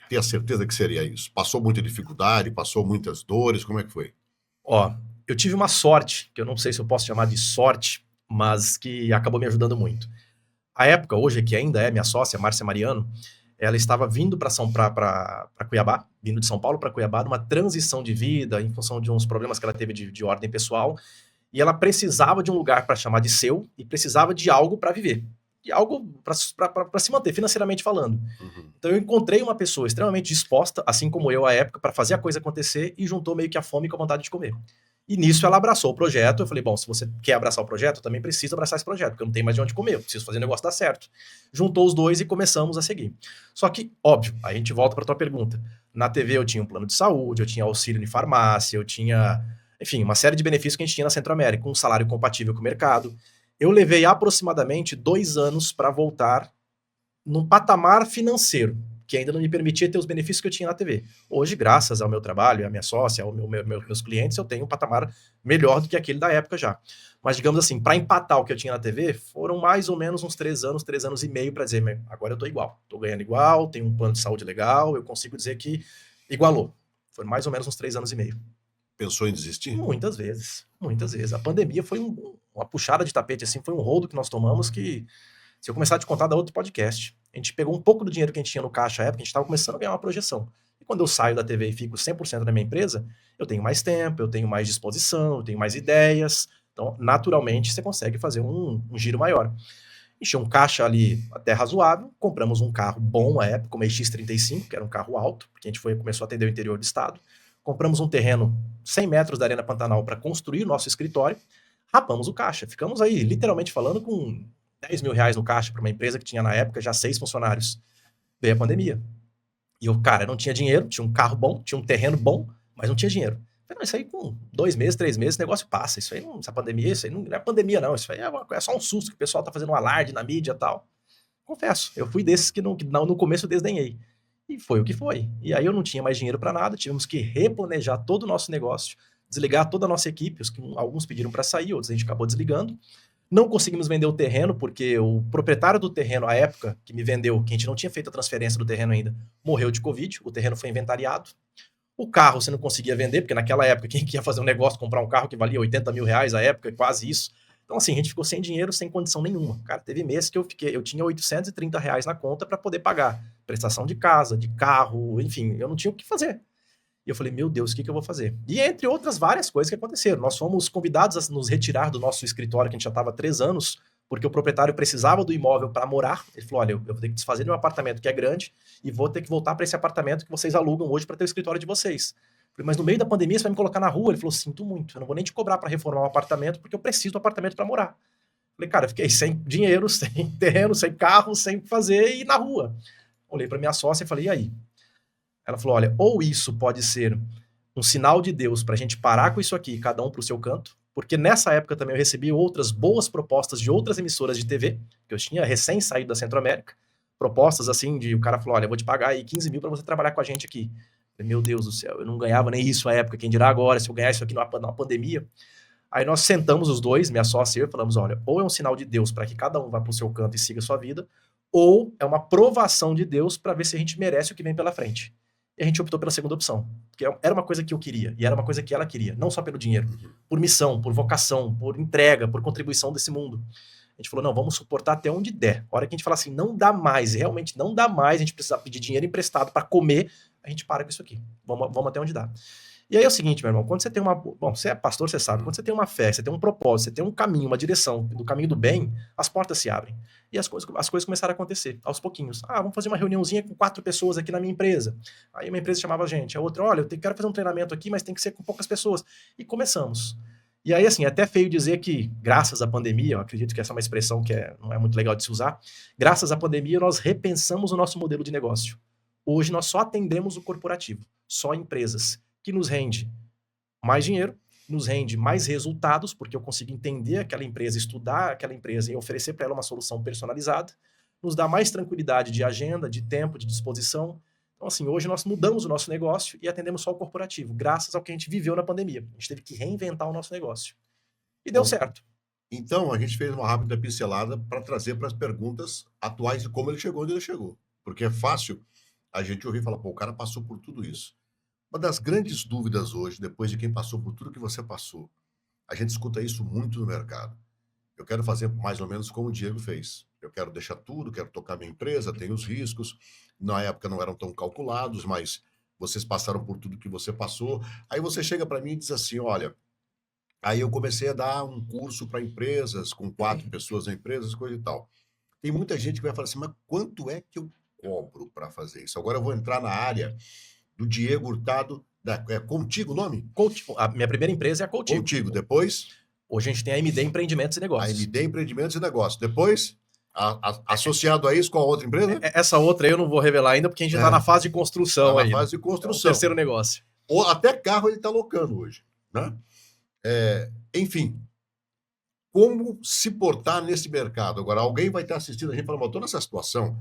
ter a certeza que seria isso? Passou muita dificuldade, passou muitas dores, como é que foi? Ó, eu tive uma sorte, que eu não sei se eu posso chamar de sorte, mas que acabou me ajudando muito. A época, hoje, que ainda é minha sócia, Márcia Mariano, ela estava vindo para Cuiabá, vindo de São Paulo para Cuiabá, numa transição de vida, em função de uns problemas que ela teve de ordem pessoal, e ela precisava de um lugar para chamar de seu, e precisava de algo para viver. E algo para se manter, financeiramente falando. Uhum. Então eu encontrei uma pessoa extremamente disposta, assim como eu à época, para fazer a coisa acontecer, e juntou meio que a fome com a vontade de comer. E nisso ela abraçou o projeto. Eu falei, bom, se você quer abraçar o projeto, eu também preciso abraçar esse projeto, porque eu não tenho mais de onde comer, eu preciso fazer o negócio dar certo. Juntou os dois e começamos a seguir. Só que, óbvio, a gente volta para a tua pergunta. Na TV eu tinha um plano de saúde, eu tinha auxílio de farmácia, eu tinha, enfim, uma série de benefícios que a gente tinha na Centro-América, um salário compatível com o mercado. Eu levei aproximadamente 2 anos para voltar num patamar financeiro, que ainda não me permitia ter os benefícios que eu tinha na TV. Hoje, graças ao meu trabalho, à minha sócia, aos meus clientes, eu tenho um patamar melhor do que aquele da época já. Mas, digamos assim, para empatar o que eu tinha na TV, foram mais ou menos uns 3 anos e meio para dizer, agora eu estou igual. Estou ganhando igual, tenho um plano de saúde legal, eu consigo dizer que igualou. Foram mais ou menos uns 3 anos e meio. Pensou em desistir? Muitas vezes, muitas vezes. A pandemia foi uma puxada de tapete, assim, foi um rodo que nós tomamos que, se eu começar a te contar, dá outro podcast. A gente pegou um pouco do dinheiro que a gente tinha no caixa à época, a gente estava começando a ganhar uma projeção. E quando eu saio da TV e fico 100% na minha empresa, eu tenho mais tempo, eu tenho mais disposição, eu tenho mais ideias. Então, naturalmente, você consegue fazer um giro maior. Encheu um caixa ali até razoável, compramos um carro bom à época, como X35, que era um carro alto, porque a gente começou a atender o interior do estado. Compramos um terreno 100 metros da Arena Pantanal para construir o nosso escritório, rapamos o caixa. Ficamos aí, literalmente falando, com 10 mil reais no caixa para uma empresa que tinha na época já 6 funcionários. Veio a pandemia. E eu, cara, não tinha dinheiro, tinha um carro bom, tinha um terreno bom, mas não tinha dinheiro. Falei, não, isso aí com 2 meses, 3 meses, o negócio passa. Isso aí, essa pandemia, isso aí não é pandemia não, isso aí é só um susto que o pessoal tá fazendo um alarde na mídia e tal. Confesso, eu fui desses que no começo eu desdenhei. E foi o que foi. E aí eu não tinha mais dinheiro para nada, tivemos que replanejar todo o nosso negócio, desligar toda a nossa equipe, alguns pediram para sair, outros a gente acabou desligando. Não conseguimos vender o terreno, porque o proprietário do terreno, à época, que me vendeu, que a gente não tinha feito a transferência do terreno ainda, morreu de Covid, o terreno foi inventariado. O carro você não conseguia vender, porque naquela época, quem ia fazer um negócio, comprar um carro que valia 80 mil reais à época, quase isso. Então, assim, a gente ficou sem dinheiro, sem condição nenhuma. Cara, teve mês que eu tinha 830 reais na conta para poder pagar prestação de casa, de carro, enfim, eu não tinha o que fazer. E eu falei, meu Deus, o que eu vou fazer? E entre outras várias coisas que aconteceram. Nós fomos convidados a nos retirar do nosso escritório, que a gente já estava há 3 anos, porque o proprietário precisava do imóvel para morar. Ele falou, olha, eu vou ter que desfazer de um apartamento que é grande e vou ter que voltar para esse apartamento que vocês alugam hoje para ter o escritório de vocês. Eu falei, mas no meio da pandemia você vai me colocar na rua? Ele falou, sinto muito, eu não vou nem te cobrar para reformar o apartamento, porque eu preciso do apartamento para morar. Eu falei, cara, eu fiquei sem dinheiro, sem terreno, sem carro, sem fazer e na rua. Olhei para minha sócia e falei, e aí? Ela falou, olha, ou isso pode ser um sinal de Deus para a gente parar com isso aqui, cada um para o seu canto, porque nessa época também eu recebi outras boas propostas de outras emissoras de TV, que eu tinha recém saído da Centro-América, propostas assim de o cara falou, olha, eu vou te pagar aí 15 mil para você trabalhar com a gente aqui. Falei, meu Deus do céu, eu não ganhava nem isso à época, quem dirá agora, se eu ganhar isso aqui numa pandemia. Aí nós sentamos os dois, minha sócia e eu, e falamos, olha, ou é um sinal de Deus para que cada um vá para o seu canto e siga a sua vida, ou é uma provação de Deus para ver se a gente merece o que vem pela frente. E a gente optou pela segunda opção, porque era uma coisa que eu queria, e era uma coisa que ela queria, não só pelo dinheiro, por missão, por vocação, por entrega, por contribuição desse mundo. A gente falou, não, vamos suportar até onde der. A hora que a gente fala assim, não dá mais, realmente não dá mais, a gente precisa pedir dinheiro emprestado para comer, a gente para com isso aqui. Vamos até onde dá. E aí é o seguinte, meu irmão, quando você tem uma... Bom, você é pastor, você sabe, quando você tem uma fé, você tem um propósito, você tem um caminho, uma direção, do caminho do bem, as portas se abrem. E as coisas começaram a acontecer, aos pouquinhos. Ah, vamos fazer uma reuniãozinha com 4 pessoas aqui na minha empresa. Aí uma empresa chamava a gente, a outra, olha, eu quero fazer um treinamento aqui, mas tem que ser com poucas pessoas. E começamos. E aí, assim, é até feio dizer que, graças à pandemia, eu acredito que essa é uma expressão que não é muito legal de se usar, graças à pandemia nós repensamos o nosso modelo de negócio. Hoje nós só atendemos o corporativo, só empresas, que nos rende mais dinheiro, nos rende mais resultados, porque eu consigo entender aquela empresa, estudar aquela empresa e oferecer para ela uma solução personalizada, nos dá mais tranquilidade de agenda, de tempo, de disposição. Então, assim, hoje nós mudamos o nosso negócio e atendemos só o corporativo, graças ao que a gente viveu na pandemia. A gente teve que reinventar o nosso negócio. E deu certo. Então, a gente fez uma rápida pincelada para trazer para as perguntas atuais de como ele chegou onde ele chegou. Porque é fácil a gente ouvir e falar, pô, o cara passou por tudo isso. Uma das grandes dúvidas hoje, depois de quem passou por tudo que você passou, a gente escuta isso muito no mercado. Eu quero fazer mais ou menos como o Diego fez. Eu quero deixar tudo, quero tocar minha empresa, tenho os riscos. Na época não eram tão calculados, mas vocês passaram por tudo que você passou. Aí você chega para mim e diz assim, olha, aí eu comecei a dar um curso para empresas, com 4 pessoas na empresa, coisa e tal. Tem muita gente que vai falar assim, mas quanto é que eu cobro para fazer isso? Agora eu vou entrar na área do Diego Hurtado, é Contigo o nome? A minha primeira empresa é a Contigo. Contigo, depois? Hoje a gente tem a MD Empreendimentos e Negócios. A MD Empreendimentos e Negócios. Depois, associado a isso, qual a outra empresa? Essa outra aí eu não vou revelar ainda, porque a gente está na fase de construção aí. Na fase de construção. É o terceiro negócio. Ou até carro ele está locando hoje, né? Enfim, como se portar nesse mercado? Agora, alguém vai estar assistindo a gente falando, estou nessa situação,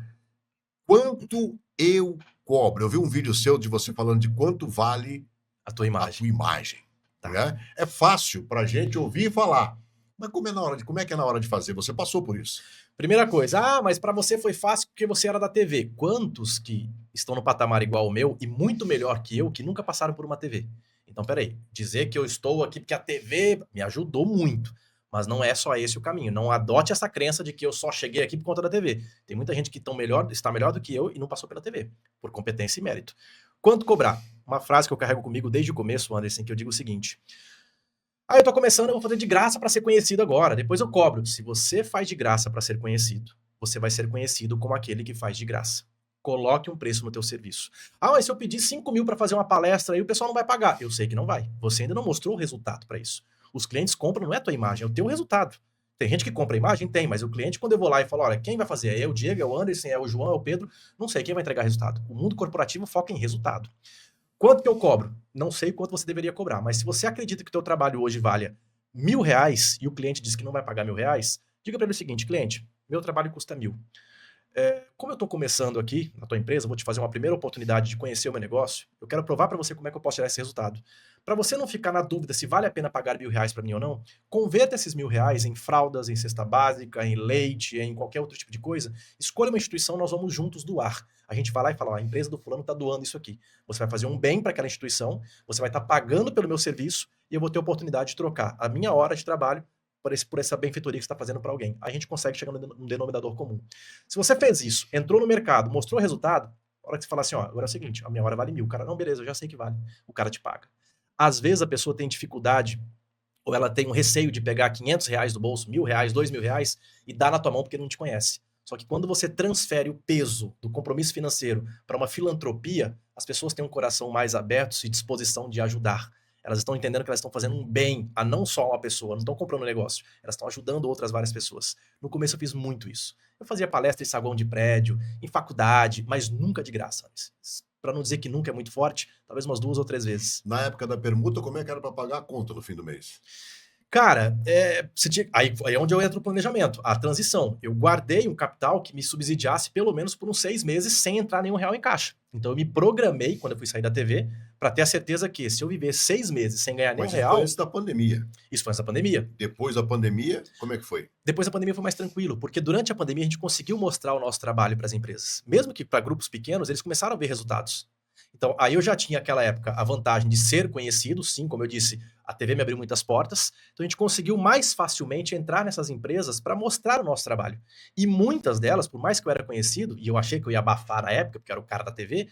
quanto eu cobro? Eu vi um vídeo seu de você falando de quanto vale a tua imagem. Tá. Né? É fácil para a gente ouvir e falar, mas como é que é na hora de fazer? Você passou por isso. Primeira coisa, mas para você foi fácil porque você era da TV. Quantos que estão no patamar igual ao meu e muito melhor que eu, que nunca passaram por uma TV? Então, peraí, dizer que eu estou aqui porque a TV me ajudou muito, mas não é só esse o caminho. Não adote essa crença de que eu só cheguei aqui por conta da TV. Tem muita gente que está melhor do que eu e não passou pela TV, por competência e mérito. Quanto cobrar? Uma frase que eu carrego comigo desde o começo, Anderson, que eu digo o seguinte: eu tô começando, eu vou fazer de graça para ser conhecido agora, depois eu cobro. Se você faz de graça para ser conhecido, você vai ser conhecido como aquele que faz de graça. Coloque um preço no teu serviço. Mas se eu pedir 5 mil para fazer uma palestra aí, o pessoal não vai pagar. Eu sei que não vai. Você ainda não mostrou o resultado para isso. Os clientes compram, não é a tua imagem, é o teu resultado. Tem gente que compra a imagem? Tem, mas o cliente, quando eu vou lá e falo, olha, quem vai fazer? É o Diego, é o Anderson, é o João, é o Pedro? Não sei, quem vai entregar resultado? O mundo corporativo foca em resultado. Quanto que eu cobro? Não sei quanto você deveria cobrar, mas se você acredita que o teu trabalho hoje valha R$1.000 e o cliente diz que não vai pagar R$1.000, diga para ele o seguinte, cliente, meu trabalho custa 1.000. Como eu estou começando aqui na tua empresa, vou te fazer uma primeira oportunidade de conhecer o meu negócio, eu quero provar para você como é que eu posso tirar esse resultado. Para você não ficar na dúvida se vale a pena pagar R$1.000 para mim ou não, converta esses R$1.000 em fraldas, em cesta básica, em leite, em qualquer outro tipo de coisa, escolha uma instituição, nós vamos juntos doar. A gente vai lá e fala, a empresa do fulano está doando isso aqui. Você vai fazer um bem para aquela instituição, você vai estar pagando pelo meu serviço e eu vou ter a oportunidade de trocar a minha hora de trabalho por essa benfeitoria que você está fazendo para alguém. A gente consegue chegar num denominador comum. Se você fez isso, entrou no mercado, mostrou o resultado, a hora que você fala assim, agora é o seguinte, a minha hora vale 1.000. O cara, não, beleza, eu já sei que vale. O cara te paga. Às vezes a pessoa tem dificuldade ou ela tem um receio de pegar R$500 do bolso, R$1.000, R$2.000 e dar na tua mão porque não te conhece. Só que quando você transfere o peso do compromisso financeiro para uma filantropia, as pessoas têm um coração mais aberto e disposição de ajudar. Elas estão entendendo que elas estão fazendo um bem a não só uma pessoa, não estão comprando um negócio, elas estão ajudando outras várias pessoas. No começo eu fiz muito isso. Eu fazia palestra em saguão de prédio, em faculdade, mas nunca de graça. para não dizer que nunca é muito forte, talvez umas 2 ou 3 vezes. Na época da permuta, como é que era para pagar a conta no fim do mês? Cara, aí é onde eu entro o planejamento, a transição. Eu guardei um capital que me subsidiasse pelo menos por uns 6 meses sem entrar nenhum real em caixa. Então eu me programei, quando eu fui sair da TV, para ter a certeza que se eu viver 6 meses sem ganhar nenhum Mas isso foi real, antes da pandemia. isso foi antes da pandemia. Depois da pandemia, como é que foi? Depois da pandemia foi mais tranquilo, porque durante a pandemia a gente conseguiu mostrar o nosso trabalho para as empresas. Mesmo que para grupos pequenos, eles começaram a ver resultados. Então, aí eu já tinha, naquela época, a vantagem de ser conhecido, sim, como eu disse, a TV me abriu muitas portas, então a gente conseguiu mais facilmente entrar nessas empresas para mostrar o nosso trabalho. E muitas delas, por mais que eu era conhecido, e eu achei que eu ia abafar na época, porque eu era o cara da TV,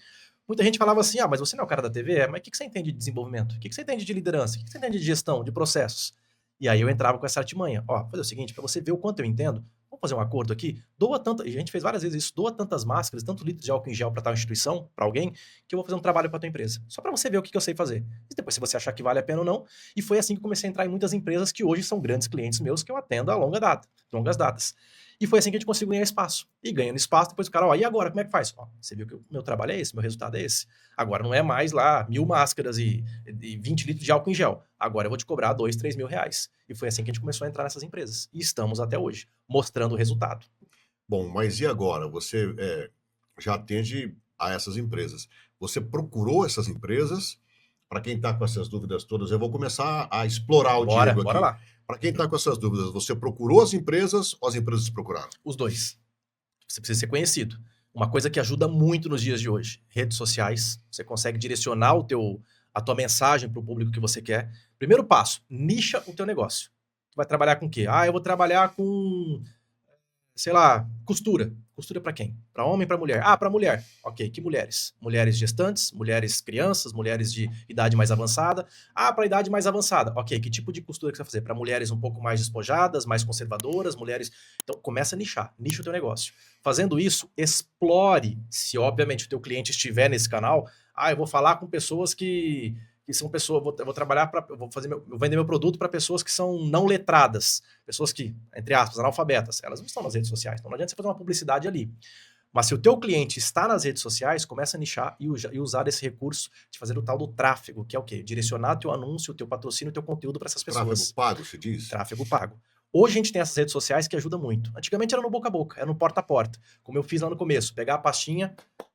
muita gente falava assim, mas você não é o cara da TV? Mas o que você entende de desenvolvimento? O que você entende de liderança? O que você entende de gestão, de processos? E aí eu entrava com essa artimanha. Fazer o seguinte, para você ver o quanto eu entendo, vamos fazer um acordo aqui? Doa tanto, e a gente fez várias vezes isso, doa tantas máscaras, tantos litros de álcool em gel para tal instituição, para alguém, que eu vou fazer um trabalho para tua empresa. Só para você ver o que eu sei fazer. E depois, se você achar que vale a pena ou não. E foi assim que eu comecei a entrar em muitas empresas que hoje são grandes clientes meus, que eu atendo a longas datas. E foi assim que a gente conseguiu ganhar espaço. E ganhando espaço, depois o cara, e agora, como é que faz? Você viu que o meu trabalho é esse, meu resultado é esse. Agora não é mais lá 1.000 máscaras e 20 litros de álcool em gel. Agora eu vou te cobrar 2, 3 mil reais. E foi assim que a gente começou a entrar nessas empresas. E estamos até hoje, mostrando o resultado. Bom, mas e agora? Você já atende a essas empresas. Você procurou essas empresas? Para quem está com essas dúvidas todas, eu vou começar a explorar o Diego Bora aqui. lá. Para quem está com essas dúvidas, você procurou as empresas ou as empresas te procuraram? Os dois. Você precisa ser conhecido. Uma coisa que ajuda muito nos dias de hoje, redes sociais, você consegue direcionar a tua mensagem para o público que você quer. Primeiro passo, nicha o teu negócio. Tu vai trabalhar com o quê? Eu vou trabalhar com, sei lá, costura. Costura para quem? Para homem, para mulher? Para mulher. Ok, que mulheres? Mulheres gestantes, mulheres crianças, mulheres de idade mais avançada. Para idade mais avançada. Ok, que tipo de costura que você vai fazer? Para mulheres um pouco mais despojadas, mais conservadoras, mulheres... Então, começa a nichar. Nicha o teu negócio. Fazendo isso, explore. Se, obviamente, o teu cliente estiver nesse canal, eu vou falar com pessoas que são pessoas, eu vou trabalhar vou vender meu produto para pessoas que são não letradas, pessoas que, entre aspas, analfabetas, elas não estão nas redes sociais, então não adianta você fazer uma publicidade ali. Mas se o teu cliente está nas redes sociais, começa a nichar e usar esse recurso de fazer o tal do tráfego, que é o quê? Direcionar teu anúncio, teu patrocínio, teu conteúdo para essas pessoas. Tráfego pago, se diz? Tráfego pago. Hoje a gente tem essas redes sociais que ajudam muito. Antigamente era no boca a boca, era no porta a porta, como eu fiz lá no começo, pegar a pastinha,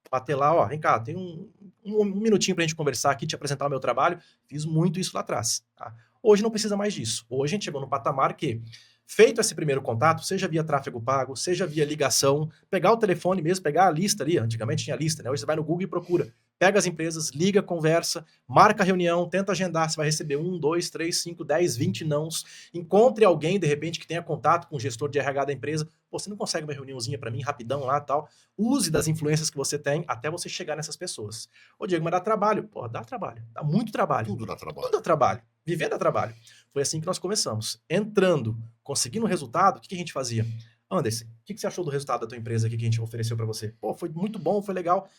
bater lá, vem cá, tem um minutinho pra gente conversar aqui, te apresentar o meu trabalho. Fiz muito isso lá atrás. Tá? Hoje não precisa mais disso. Hoje a gente chegou no patamar que, feito esse primeiro contato, seja via tráfego pago, seja via ligação, pegar o telefone mesmo, pegar a lista ali, antigamente tinha lista, né? Hoje você vai no Google e procura. Pega as empresas, liga, conversa, marca a reunião, tenta agendar, você vai receber 1, 2, 3, 5, 10, 20 nãos. Encontre alguém, de repente, que tenha contato com o gestor de RH da empresa. Você não consegue uma reuniãozinha para mim, rapidão lá e tal. Use das influências que você tem até você chegar nessas pessoas. Diego, mas dá trabalho. Dá trabalho. Dá muito trabalho. Tudo dá trabalho. Tudo dá trabalho. Viver dá trabalho. Foi assim que nós começamos. Entrando, conseguindo o resultado, o que a gente fazia? Anderson, o que você achou do resultado da tua empresa aqui que a gente ofereceu para você? Foi muito bom, foi legal.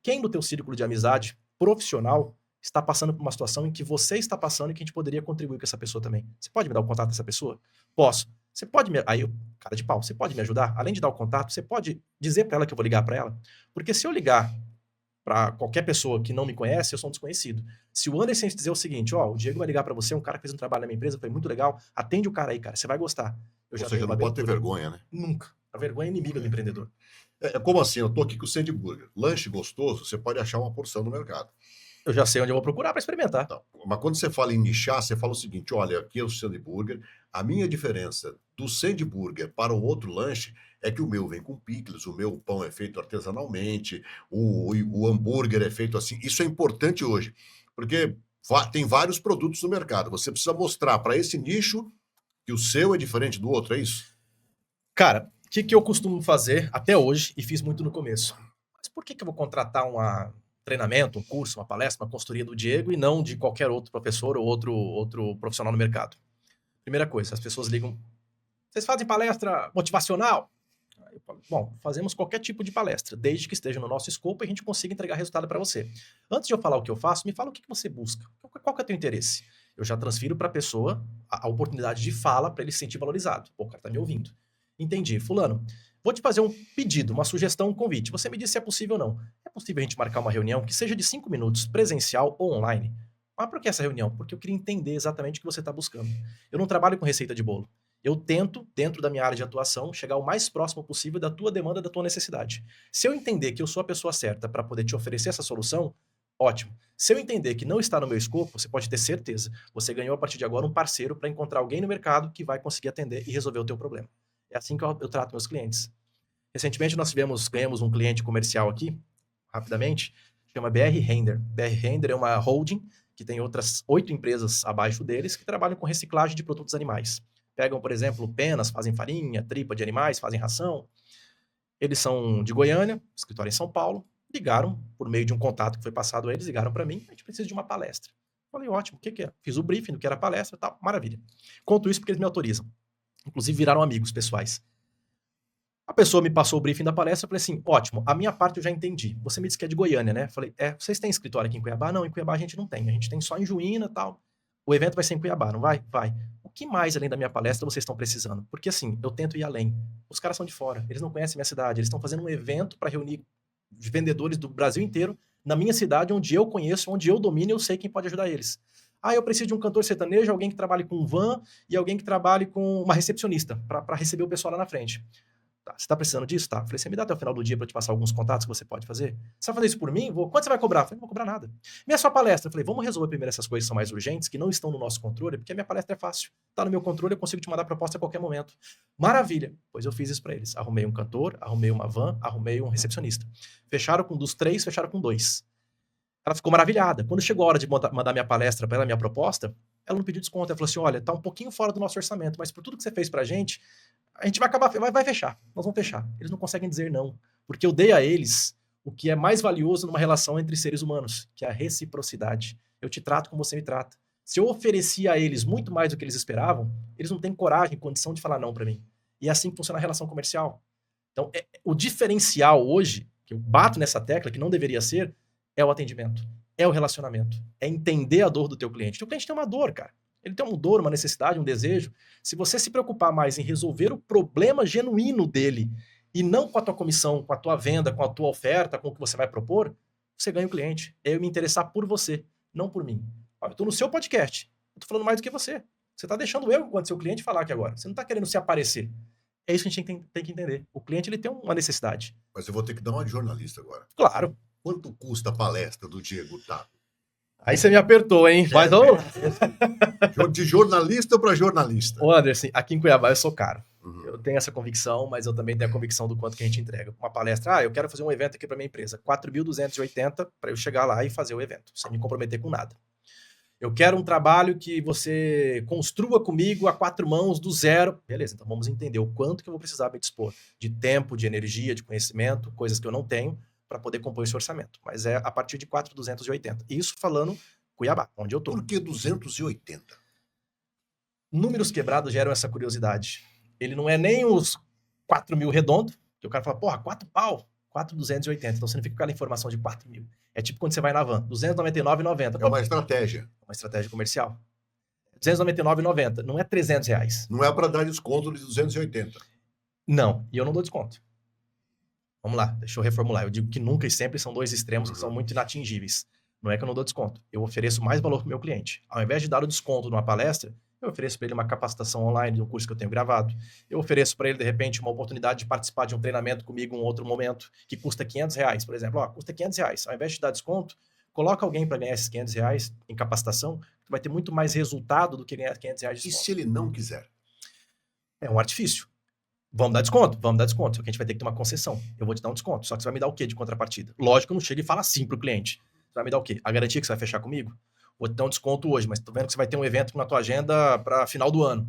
Quem do teu círculo de amizade profissional está passando por uma situação em que você está passando e que a gente poderia contribuir com essa pessoa também? Você pode me dar o contato dessa pessoa? Posso. Você pode me... Aí, cara de pau, você pode me ajudar? Além de dar o contato, você pode dizer para ela que eu vou ligar para ela? Porque se eu ligar para qualquer pessoa que não me conhece, eu sou um desconhecido. Se o Anderson dizer o seguinte, o Diego vai ligar para você, um cara que fez um trabalho na minha empresa, foi muito legal, atende o cara aí, cara, você vai gostar. Ou seja, não pode ter vergonha, né? Nunca. A vergonha é inimiga do empreendedor. Como assim? Eu tô aqui com o Sandy Burger. Lanche gostoso, você pode achar uma porção no mercado. Eu já sei onde eu vou procurar para experimentar. Não, mas quando você fala em nichar, você fala o seguinte, olha, aqui é o Sandy Burger, a minha diferença do Sandy Burger para o outro lanche é que o meu vem com picles, o meu pão é feito artesanalmente, o hambúrguer é feito assim. Isso é importante hoje, porque tem vários produtos no mercado. Você precisa mostrar para esse nicho que o seu é diferente do outro, é isso? Cara, o que eu costumo fazer até hoje, e fiz muito no começo? Mas por que eu vou contratar um treinamento, um curso, uma palestra, uma consultoria do Diego e não de qualquer outro professor ou outro profissional no mercado? Primeira coisa, as pessoas ligam, vocês fazem palestra motivacional? Eu falo, bom, fazemos qualquer tipo de palestra, desde que esteja no nosso escopo e a gente consiga entregar resultado para você. Antes de eu falar o que eu faço, me fala o que você busca, qual que é o teu interesse? Eu já transfiro para a pessoa a oportunidade de fala para ele se sentir valorizado. O cara tá me ouvindo. Entendi. Fulano, vou te fazer um pedido, uma sugestão, um convite. Você me diz se é possível ou não. é possível a gente marcar uma reunião que seja de 5 minutos, presencial ou online? Ah, por que essa reunião? Porque eu queria entender exatamente o que você está buscando. Eu não trabalho com receita de bolo. Eu tento, dentro da minha área de atuação, chegar o mais próximo possível da tua demanda, da tua necessidade. Se eu entender que eu sou a pessoa certa para poder te oferecer essa solução, ótimo. Se eu entender que não está no meu escopo, você pode ter certeza, você ganhou a partir de agora um parceiro para encontrar alguém no mercado que vai conseguir atender e resolver o teu problema. É assim que eu trato meus clientes. Recentemente nós ganhamos um cliente comercial aqui, rapidamente, chama BR Render. BR Render é uma holding que tem outras 8 empresas abaixo deles que trabalham com reciclagem de produtos animais. Pegam, por exemplo, penas, fazem farinha, tripa de animais, fazem ração. Eles são de Goiânia, escritório em São Paulo, ligaram, por meio de um contato que foi passado a eles, ligaram para mim, a gente precisa de uma palestra. Falei, ótimo, o que é? Fiz o briefing do que era a palestra e tal, maravilha. Conto isso porque eles me autorizam. Inclusive viraram amigos pessoais. A pessoa me passou o briefing da palestra, eu falei assim, ótimo, a minha parte eu já entendi. Você me disse que é de Goiânia, né? Falei, vocês têm escritório aqui em Cuiabá? Não, em Cuiabá a gente não tem, a gente tem só em Juína e tal. O evento vai ser em Cuiabá, não vai? Vai. O que mais, além da minha palestra, vocês estão precisando? Porque assim, eu tento ir além. Os caras são de fora, eles não conhecem minha cidade, eles estão fazendo um evento para reunir vendedores do Brasil inteiro na minha cidade, onde eu conheço, onde eu domino e eu sei quem pode ajudar eles. Ah, eu preciso de um cantor sertanejo, alguém que trabalhe com van e alguém que trabalhe com uma recepcionista para receber o pessoal lá na frente. Tá, você está precisando disso? Tá. Falei, você me dá até o final do dia para te passar alguns contatos que você pode fazer? Você vai fazer isso por mim? Quanto você vai cobrar? Falei, não vou cobrar nada. Minha sua palestra? Falei, vamos resolver primeiro essas coisas que são mais urgentes, que não estão no nosso controle, porque a minha palestra é fácil. Está no meu controle, eu consigo te mandar proposta a qualquer momento. Maravilha. Pois eu fiz isso para eles. Arrumei um cantor, arrumei uma van, arrumei um recepcionista. Fecharam com dos 3, fecharam com 2. Ela ficou maravilhada. Quando chegou a hora de mandar minha palestra para ela, minha proposta, ela não pediu desconto. Ela falou assim, olha, tá um pouquinho fora do nosso orçamento, mas por tudo que você fez pra gente, a gente vai acabar, vai fechar. Nós vamos fechar. Eles não conseguem dizer não, porque eu dei a eles o que é mais valioso numa relação entre seres humanos, que é a reciprocidade. Eu te trato como você me trata. Se eu ofereci a eles muito mais do que eles esperavam, eles não têm coragem, condição de falar não para mim. E é assim que funciona a relação comercial. Então, o diferencial hoje, que eu bato nessa tecla, que não deveria ser, é o atendimento, é o relacionamento, é entender a dor do teu cliente. O teu cliente tem uma dor, cara. Ele tem uma dor, uma necessidade, um desejo. Se você se preocupar mais em resolver o problema genuíno dele e não com a tua comissão, com a tua venda, com a tua oferta, com o que você vai propor, você ganha o cliente. É eu me interessar por você, não por mim. Eu estou no seu podcast, eu estou falando mais do que você. Você está deixando eu, enquanto seu cliente, falar aqui agora. Você não está querendo se aparecer. É isso que a gente tem que entender. O cliente ele tem uma necessidade. Mas eu vou ter que dar uma de jornalista agora. Claro. Quanto custa a palestra do Diego Tato? Aí você me apertou, hein? Mas vamos lá. De jornalista para jornalista. Ô, Anderson, aqui em Cuiabá eu sou caro. Uhum. Eu tenho essa convicção, mas eu também tenho a convicção do quanto que a gente entrega. Uma palestra, eu quero fazer um evento aqui para minha empresa. 4.280 para eu chegar lá e fazer o evento, sem me comprometer com nada. Eu quero um trabalho que você construa comigo a 4 mãos do zero. Beleza, então vamos entender o quanto que eu vou precisar me dispor de tempo, de energia, de conhecimento, coisas que eu não tenho, para poder compor esse orçamento. Mas é a partir de 4.280. Isso falando Cuiabá, onde eu tô. Por que 280? Números quebrados geram essa curiosidade. Ele não é nem os 4 mil redondo, que o cara fala, porra, 4 pau, 4.280. Então você não fica com aquela informação de 4 mil. É tipo quando você vai na van, 299,90. É uma estratégia. É uma estratégia comercial. 299,90. Não é R$300. Não é para dar desconto de 280. Não, e eu não dou desconto. Vamos lá, deixa eu reformular. Eu digo que nunca e sempre são 2 extremos que são muito inatingíveis. Não é que eu não dou desconto. Eu ofereço mais valor para o meu cliente. Ao invés de dar o desconto numa palestra, eu ofereço para ele uma capacitação online de um curso que eu tenho gravado. Eu ofereço para ele, de repente, uma oportunidade de participar de um treinamento comigo em um outro momento, que custa R$500, por exemplo. Custa R$500. Ao invés de dar desconto, coloca alguém para ganhar esses R$500 em capacitação, que vai ter muito mais resultado do que ganhar R$500 de desconto. E se ele não quiser? É um artifício. Vamos dar desconto? Vamos dar desconto. Só que a gente vai ter que ter uma concessão. Eu vou te dar um desconto. Só que você vai me dar o quê de contrapartida? Lógico, eu não chego e falo assim pro cliente. Você vai me dar o quê? A garantia que você vai fechar comigo? Vou te dar um desconto hoje, mas tô vendo que você vai ter um evento na tua agenda para final do ano.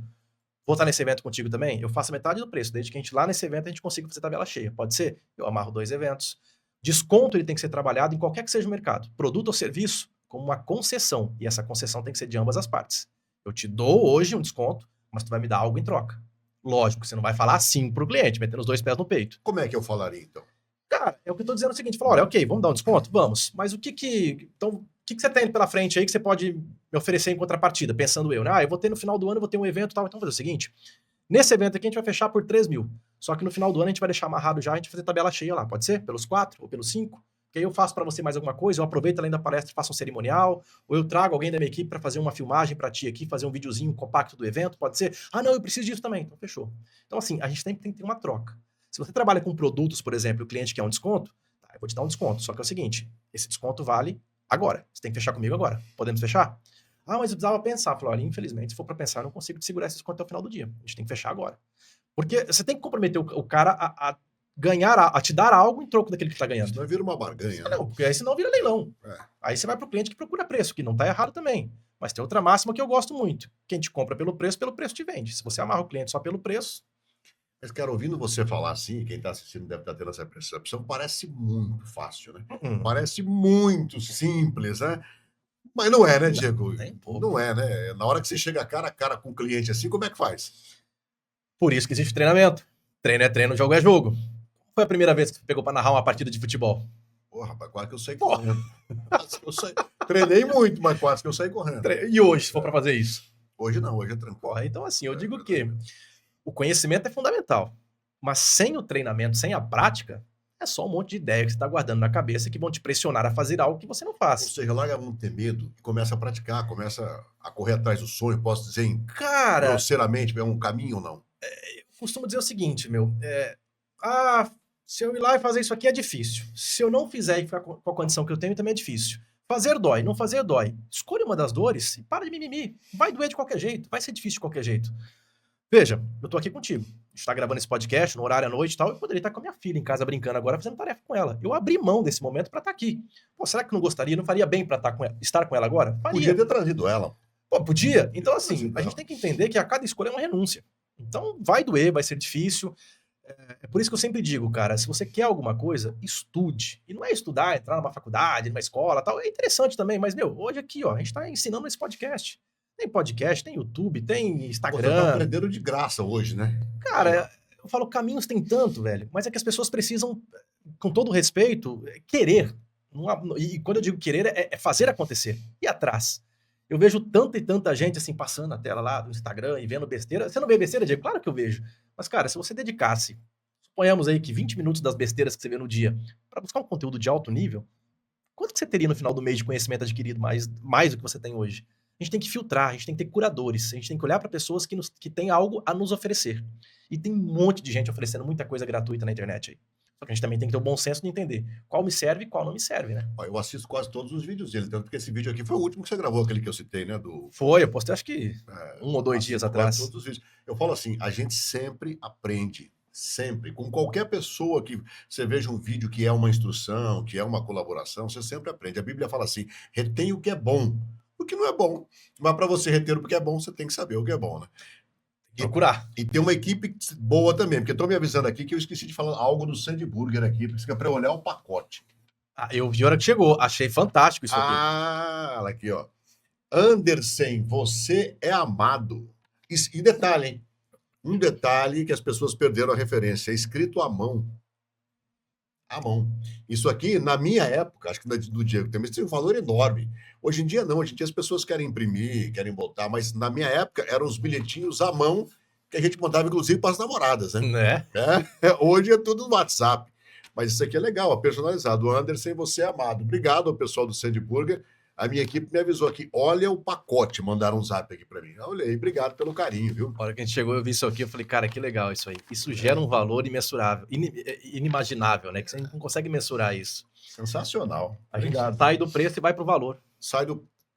Vou estar nesse evento contigo também? Eu faço metade do preço. Desde que a gente lá nesse evento a gente consiga fazer tabela cheia. Pode ser? Eu amarro 2 eventos. Desconto ele tem que ser trabalhado em qualquer que seja o mercado. Produto ou serviço como uma concessão. E essa concessão tem que ser de ambas as partes. Eu te dou hoje um desconto, mas tu vai me dar algo em troca. Lógico, você não vai falar assim pro cliente, metendo os 2 pés no peito. Como é que eu falaria, então? Cara, é o que eu tô dizendo o seguinte, fala, olha, ok, vamos dar um desconto? Vamos. Mas então, o que você tem pela frente aí que você pode me oferecer em contrapartida? Pensando eu, né? Eu vou ter no final do ano, eu vou ter um evento e tal, então vou fazer o seguinte, nesse evento aqui a gente vai fechar por 3 mil, só que no final do ano a gente vai deixar amarrado já, a gente vai fazer tabela cheia lá, pode ser? Pelos 4 ou pelos 5? Porque aí eu faço para você mais alguma coisa, eu aproveito além da palestra e faço um cerimonial, ou eu trago alguém da minha equipe para fazer uma filmagem para ti aqui, fazer um videozinho compacto do evento, pode ser? Ah, não, eu preciso disso também. Então, fechou. Então, assim, a gente tem que ter uma troca. Se você trabalha com produtos, por exemplo, e o cliente quer um desconto, tá, eu vou te dar um desconto. Só que é o seguinte, esse desconto vale agora. Você tem que fechar comigo agora. Podemos fechar? Ah, mas eu precisava pensar. Falei, olha, infelizmente, se for para pensar, eu não consigo te segurar esse desconto até o final do dia. A gente tem que fechar agora. Porque você tem que comprometer o cara a ganhar, a te dar algo em troco daquele que está ganhando. Senão vira uma barganha. Não, porque aí senão vira leilão. Aí você vai para o cliente que procura preço, que não está errado também. Mas tem outra máxima que eu gosto muito. Quem te compra pelo preço te vende. Se você amarra o cliente só pelo preço... Mas, cara, ouvindo você falar assim, quem está assistindo deve estar tendo essa percepção, parece muito fácil, né? Parece muito simples, né? Mas não é, né, Diego? Nem um pouco. Não é, né? Na hora que você chega cara a cara com o cliente assim, como é que faz? Por isso que existe treinamento. Treino é treino, jogo é jogo. Qual foi a primeira vez que você pegou para narrar uma partida de futebol? Pô, rapaz, quase que eu saí correndo. Treinei muito, mas quase que eu saí correndo. E hoje, se for para fazer isso? Hoje não, hoje é tranquilo. Então, assim, eu digo que o conhecimento é fundamental. Mas sem o treinamento, sem a prática, é só um monte de ideia que você está guardando na cabeça que vão te pressionar a fazer algo que você não Ou faz. seja, larga não ter medo e começa a praticar, começa a correr atrás do sonho. Posso dizer, Cara, grosseiramente, é um caminho ou não? eu costumo dizer o seguinte, se eu ir lá e fazer isso aqui é difícil. Se eu não fizer e ficar com a condição que eu tenho, também é difícil. Fazer dói, não fazer dói. Escolha uma das dores e para de mimimi. Vai doer de qualquer jeito, vai ser difícil de qualquer jeito. Veja, eu tô aqui contigo. A gente tá gravando esse podcast no horário à noite e tal. Eu poderia estar com a minha filha em casa brincando agora, fazendo tarefa com ela. Eu abri mão desse momento pra estar aqui. Pô, será que não gostaria? Não faria bem pra estar com ela agora? Faria. Podia ter trazido ela. Pô, podia? Então, assim, a gente tem que entender que a cada escolha é uma renúncia. Então, vai doer, vai ser difícil. É por isso que eu sempre digo, cara, se você quer alguma coisa, estude. E não é estudar, entrar numa faculdade, numa escola tal. É interessante também, mas, hoje aqui, ó, a gente tá ensinando esse podcast. Tem podcast, tem YouTube, tem Instagram. Você tá aprendendo de graça hoje, né? Cara, eu falo, caminhos tem tanto, velho. Mas é que as pessoas precisam, com todo respeito, querer. E quando eu digo querer, é fazer acontecer. Ir atrás. Eu vejo tanta e tanta gente, assim, passando na tela lá do Instagram e vendo besteira. Você não vê besteira, Diego? Claro que eu vejo. Mas, cara, se você dedicasse, suponhamos aí que 20 minutos das besteiras que você vê no dia, para buscar um conteúdo de alto nível, quanto que você teria no final do mês de conhecimento adquirido mais do que você tem hoje? A gente tem que filtrar, a gente tem que ter curadores, a gente tem que olhar para pessoas que têm algo a nos oferecer. E tem um monte de gente oferecendo muita coisa gratuita na internet aí. Só que a gente também tem que ter o bom senso de entender qual me serve e qual não me serve, né? Eu assisto quase todos os vídeos dele, tanto que esse vídeo aqui foi o último que você gravou, aquele que eu citei, né? Foi, eu postei acho que 1 ou 2 dias atrás. Todos os vídeos. Eu falo assim, a gente sempre aprende, sempre. Com qualquer pessoa que você veja um vídeo que é uma instrução, que é uma colaboração, você sempre aprende. A Bíblia fala assim, retém o que é bom. O que não é bom. Mas para você reter o que é bom, você tem que saber o que é bom, né? Procurar. E ter uma equipe boa também, porque estão me avisando aqui que eu esqueci de falar algo do Sandy Burger aqui, porque é para olhar o pacote. Eu vi a hora que chegou, achei fantástico isso aqui. Olha aqui, ó. Anderson, você é amado. E detalhe, hein? Um detalhe que as pessoas perderam a referência, é escrito à mão. À mão. Isso aqui, na minha época, acho que do Diego também, tem um valor enorme. Hoje em dia não, hoje em dia as pessoas querem imprimir, querem botar, mas na minha época eram os bilhetinhos à mão que a gente mandava, inclusive, para as namoradas, né? Hoje é tudo no WhatsApp. Mas isso aqui é legal, personalizado. Anderson, você é amado. Obrigado ao pessoal do Sandy Burger. A minha equipe me avisou aqui, olha o pacote, mandaram um zap aqui para mim. Eu olhei, obrigado pelo carinho, viu? A hora que a gente chegou, eu vi isso aqui, eu falei, cara, que legal isso aí. Isso gera um valor imensurável, inimaginável, né? Que você não consegue mensurar isso. Sensacional. A gente sai do preço e vai pro valor.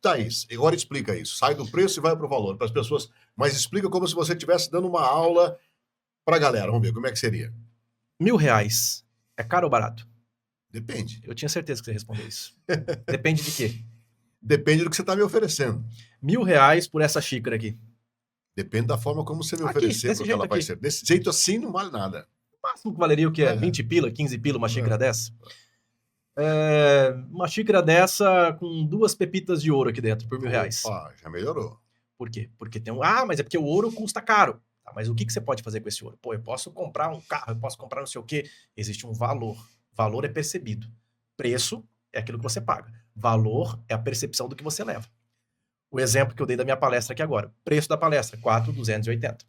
Thaís, agora explica isso. Sai do preço e vai pro valor, para as pessoas. Mas explica como se você estivesse dando uma aula para a galera. Vamos ver, como é que seria? R$1.000. É caro ou barato? Depende. Eu tinha certeza que você ia responder isso. Depende de quê? Depende do que você está me oferecendo. R$1.000 por essa xícara aqui. Depende da forma como você me oferecer, porque ela vai ser. Desse jeito assim não vale nada. O máximo que valeria o que é? 20 pila, 15 pila uma xícara dessa? Uma xícara dessa com 2 pepitas de ouro aqui dentro por R$1.000. Já melhorou. Por quê? Porque tem mas é porque o ouro custa caro. Tá, mas o que você pode fazer com esse ouro? Pô, eu posso comprar um carro, eu posso comprar não sei o quê. Existe um valor. Valor é percebido. Preço é aquilo que você paga. Valor é a percepção do que você leva. O exemplo que eu dei da minha palestra aqui agora. Preço da palestra, 4.280.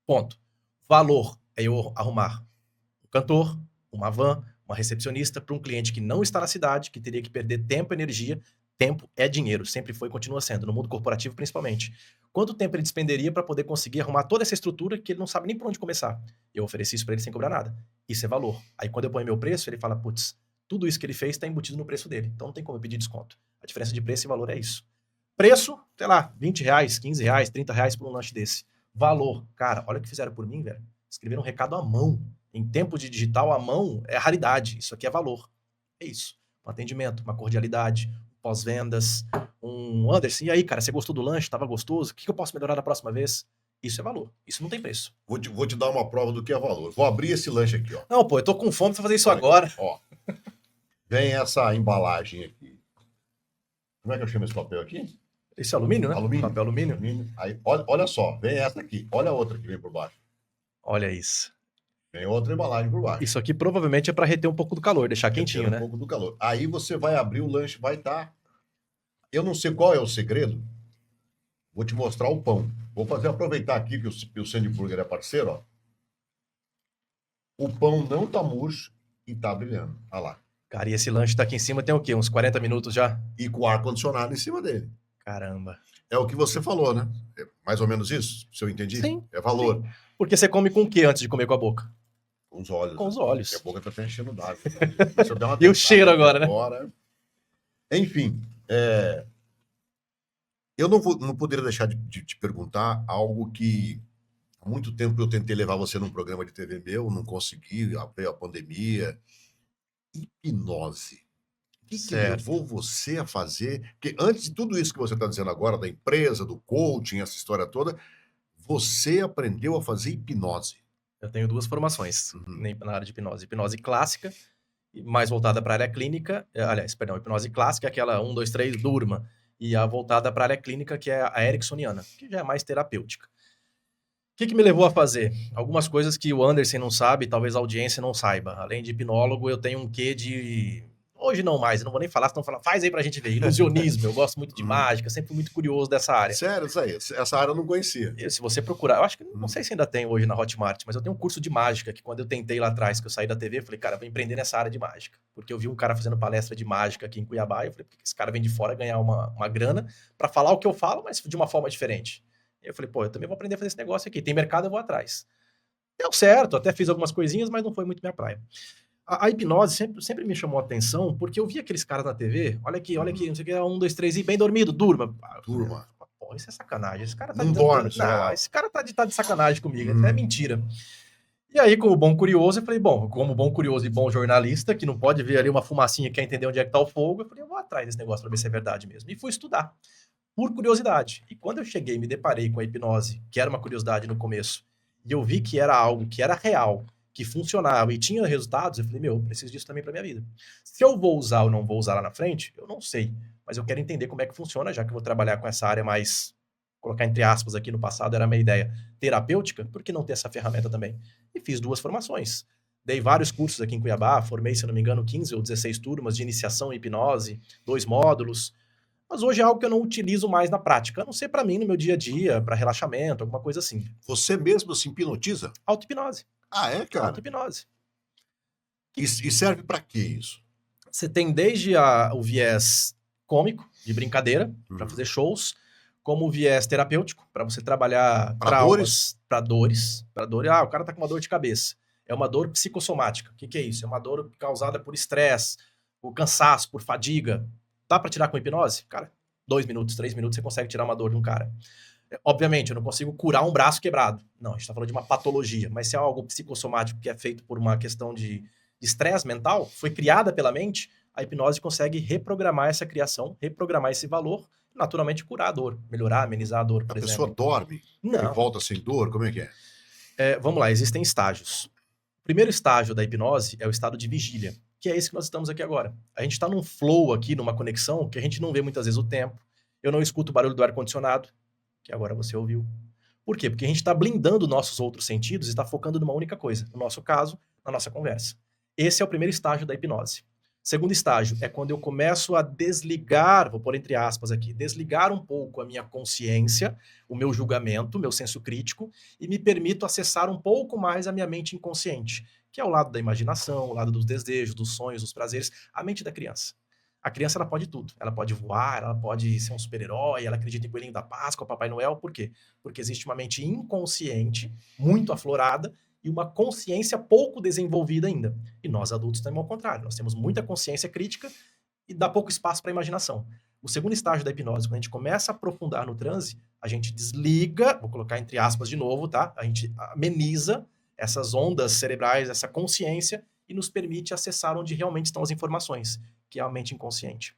Ponto. Valor é eu arrumar um cantor, uma van, uma recepcionista para um cliente que não está na cidade, que teria que perder tempo e energia. Tempo é dinheiro, sempre foi e continua sendo, no mundo corporativo principalmente. Quanto tempo ele despenderia para poder conseguir arrumar toda essa estrutura que ele não sabe nem por onde começar? Eu ofereci isso para ele sem cobrar nada. Isso é valor. Aí quando eu ponho meu preço, ele fala, putz, tudo isso que ele fez está embutido no preço dele, então não tem como eu pedir desconto. A diferença de preço e valor é isso. Preço, sei lá, R$20, R$15, R$30 por um lanche desse. Valor, cara, olha o que fizeram por mim, velho. Escreveram um recado à mão. Em tempo de digital, à mão é raridade. Isso aqui é valor. É isso. Um atendimento, uma cordialidade, pós-vendas, Anderson, e aí, cara, você gostou do lanche? Tava gostoso? O que eu posso melhorar da próxima vez? Isso é valor. Isso não tem preço. Vou te dar uma prova do que é valor. Vou abrir esse lanche aqui, ó. Não, pô, eu tô com fome pra fazer isso Olha agora. aqui, ó. Vem essa embalagem aqui. Como é que eu chamo esse papel aqui? Esse é alumínio, né? Alumínio. Papel alumínio. Aí, olha só, vem essa aqui. Olha a outra que vem por baixo. Olha isso. Vem outra embalagem por baixo. Isso aqui provavelmente é para reter um pouco do calor, deixar quentinho, né? Um pouco do calor. Aí você vai abrir o lanche, vai estar... Eu não sei qual é o segredo. Vou te mostrar o pão. Vou aproveitar aqui que o Sandy Burger é parceiro, ó. O pão não tá murcho e tá brilhando. Olha lá. Cara, e esse lanche tá aqui em cima tem o quê? Uns 40 minutos já? E com ar-condicionado em cima dele. Caramba. É o que você falou, né? É mais ou menos isso, se eu entendi? Sim. É valor. Sim. Porque você come com o quê antes de comer com a boca? Com os olhos. Com os olhos. Porque a boca tá até enchendo d'água. E o cheiro agora, né? Enfim, eu não poderia deixar de te perguntar algo que há muito tempo eu tentei levar você num programa de TV meu, não consegui, veio a pandemia. Hipnose. O que levou você a fazer? Porque antes de tudo isso que você está dizendo agora, da empresa, do coaching, essa história toda, você aprendeu a fazer hipnose. Eu tenho 2 formações na área de hipnose. Hipnose clássica, mais voltada para a área clínica. Aliás, perdão, hipnose clássica, aquela 1, 2, 3, durma. E a voltada para a área clínica, que é a ericksoniana, que já é mais terapêutica. O que me levou a fazer? Algumas coisas que o Anderson não sabe, talvez a audiência não saiba. Além de hipnólogo, eu tenho um quê de... Hoje não mais, eu não vou nem falar, senão faz aí pra gente ver. Ilusionismo, eu gosto muito de mágica, sempre fui muito curioso dessa área. Sério, isso aí, essa área eu não conhecia. Se você procurar, eu acho que, não sei se ainda tem hoje na Hotmart, mas eu tenho um curso de mágica, que quando eu tentei lá atrás, que eu saí da TV, eu falei, cara, vou empreender nessa área de mágica. Porque eu vi um cara fazendo palestra de mágica aqui em Cuiabá, e eu falei, por que esse cara vem de fora ganhar uma grana pra falar o que eu falo, mas de uma forma diferente? E eu falei, pô, eu também vou aprender a fazer esse negócio aqui, tem mercado, eu vou atrás. Deu certo, até fiz algumas coisinhas, mas não foi muito minha praia. A hipnose sempre me chamou a atenção, porque eu vi aqueles caras na TV, olha aqui, não sei o que, 1, 2, 3, e bem dormido, durma. Turma. Pô, isso é sacanagem, esse cara tá... Não dorme, esse cara tá de sacanagem comigo, é mentira. E aí, como bom curioso, eu falei, bom, como bom curioso e bom jornalista, que não pode ver ali uma fumacinha e quer entender onde é que tá o fogo, eu falei, eu vou atrás desse negócio pra ver se é verdade mesmo. E fui estudar, por curiosidade. E quando eu cheguei e me deparei com a hipnose, que era uma curiosidade no começo, e eu vi que era algo que era real, que funcionava e tinha resultados, eu falei, eu preciso disso também para minha vida. Se eu vou usar ou não vou usar lá na frente, eu não sei, mas eu quero entender como é que funciona, já que eu vou trabalhar com essa área mais, colocar entre aspas aqui no passado, era a minha ideia terapêutica, por que não ter essa ferramenta também? E fiz 2 formações. Dei vários cursos aqui em Cuiabá, formei, se não me engano, 15 ou 16 turmas de iniciação em hipnose, 2 módulos, mas hoje é algo que eu não utilizo mais na prática, a não ser para mim, no meu dia a dia, para relaxamento, alguma coisa assim. Você mesmo se hipnotiza? Auto-hipnose. Ah, é, cara? Auto-hipnose. E serve para que isso? Você tem desde o viés cômico, de brincadeira, para fazer shows, como o viés terapêutico, para você trabalhar traumas, para dores. Ah, o cara tá com uma dor de cabeça. É uma dor psicossomática. O que é isso? É uma dor causada por estresse, por cansaço, por fadiga. Dá para tirar com hipnose? Cara, 2 minutos, 3 minutos você consegue tirar uma dor de um cara. Obviamente, eu não consigo curar um braço quebrado. Não, a gente está falando de uma patologia. Mas se é algo psicossomático que é feito por uma questão de estresse mental, foi criada pela mente, a hipnose consegue reprogramar essa criação, reprogramar esse valor, naturalmente curar a dor, melhorar, amenizar a dor, por exemplo. A pessoa dorme? Não. E volta sem dor? Como é que é? Vamos lá, existem estágios. O primeiro estágio da hipnose é o estado de vigília, que é esse que nós estamos aqui agora. A gente está num flow aqui, numa conexão, que a gente não vê muitas vezes o tempo. Eu não escuto o barulho do ar-condicionado, que agora você ouviu. Por quê? Porque a gente está blindando nossos outros sentidos e está focando numa única coisa. No nosso caso, na nossa conversa. Esse é o primeiro estágio da hipnose. Segundo estágio é quando eu começo a desligar, vou pôr entre aspas aqui, desligar um pouco a minha consciência, o meu julgamento, o meu senso crítico, e me permito acessar um pouco mais a minha mente inconsciente, que é o lado da imaginação, o lado dos desejos, dos sonhos, dos prazeres, a mente da criança. A criança ela pode tudo, ela pode voar, ela pode ser um super-herói, ela acredita em Coelhinho da Páscoa, Papai Noel, por quê? Porque existe uma mente inconsciente, muito aflorada, e uma consciência pouco desenvolvida ainda. E nós adultos temos ao contrário, nós temos muita consciência crítica e dá pouco espaço para a imaginação. O segundo estágio da hipnose, quando a gente começa a aprofundar no transe, a gente desliga, vou colocar entre aspas de novo, tá? A gente ameniza essas ondas cerebrais, essa consciência, e nos permite acessar onde realmente estão as informações, que é a mente inconsciente.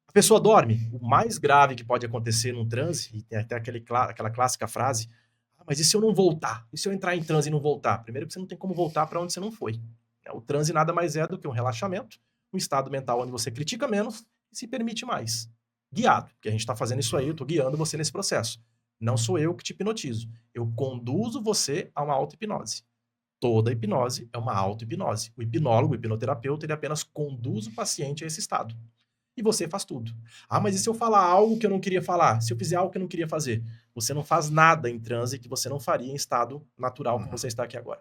A pessoa dorme, o mais grave que pode acontecer num transe, e tem até aquela clássica frase, mas e se eu não voltar? E se eu entrar em transe e não voltar? Primeiro que você não tem como voltar para onde você não foi. O transe nada mais é do que um relaxamento, um estado mental onde você critica menos e se permite mais. Guiado, porque a gente está fazendo isso aí, eu estou guiando você nesse processo. Não sou eu que te hipnotizo. Eu conduzo você a uma auto-hipnose. Toda hipnose é uma auto-hipnose. O hipnólogo, o hipnoterapeuta, ele apenas conduz o paciente a esse estado. E você faz tudo. Ah, mas e se eu falar algo que eu não queria falar? Se eu fizer algo que eu não queria fazer? Você não faz nada em transe que você não faria em estado natural como você está aqui agora.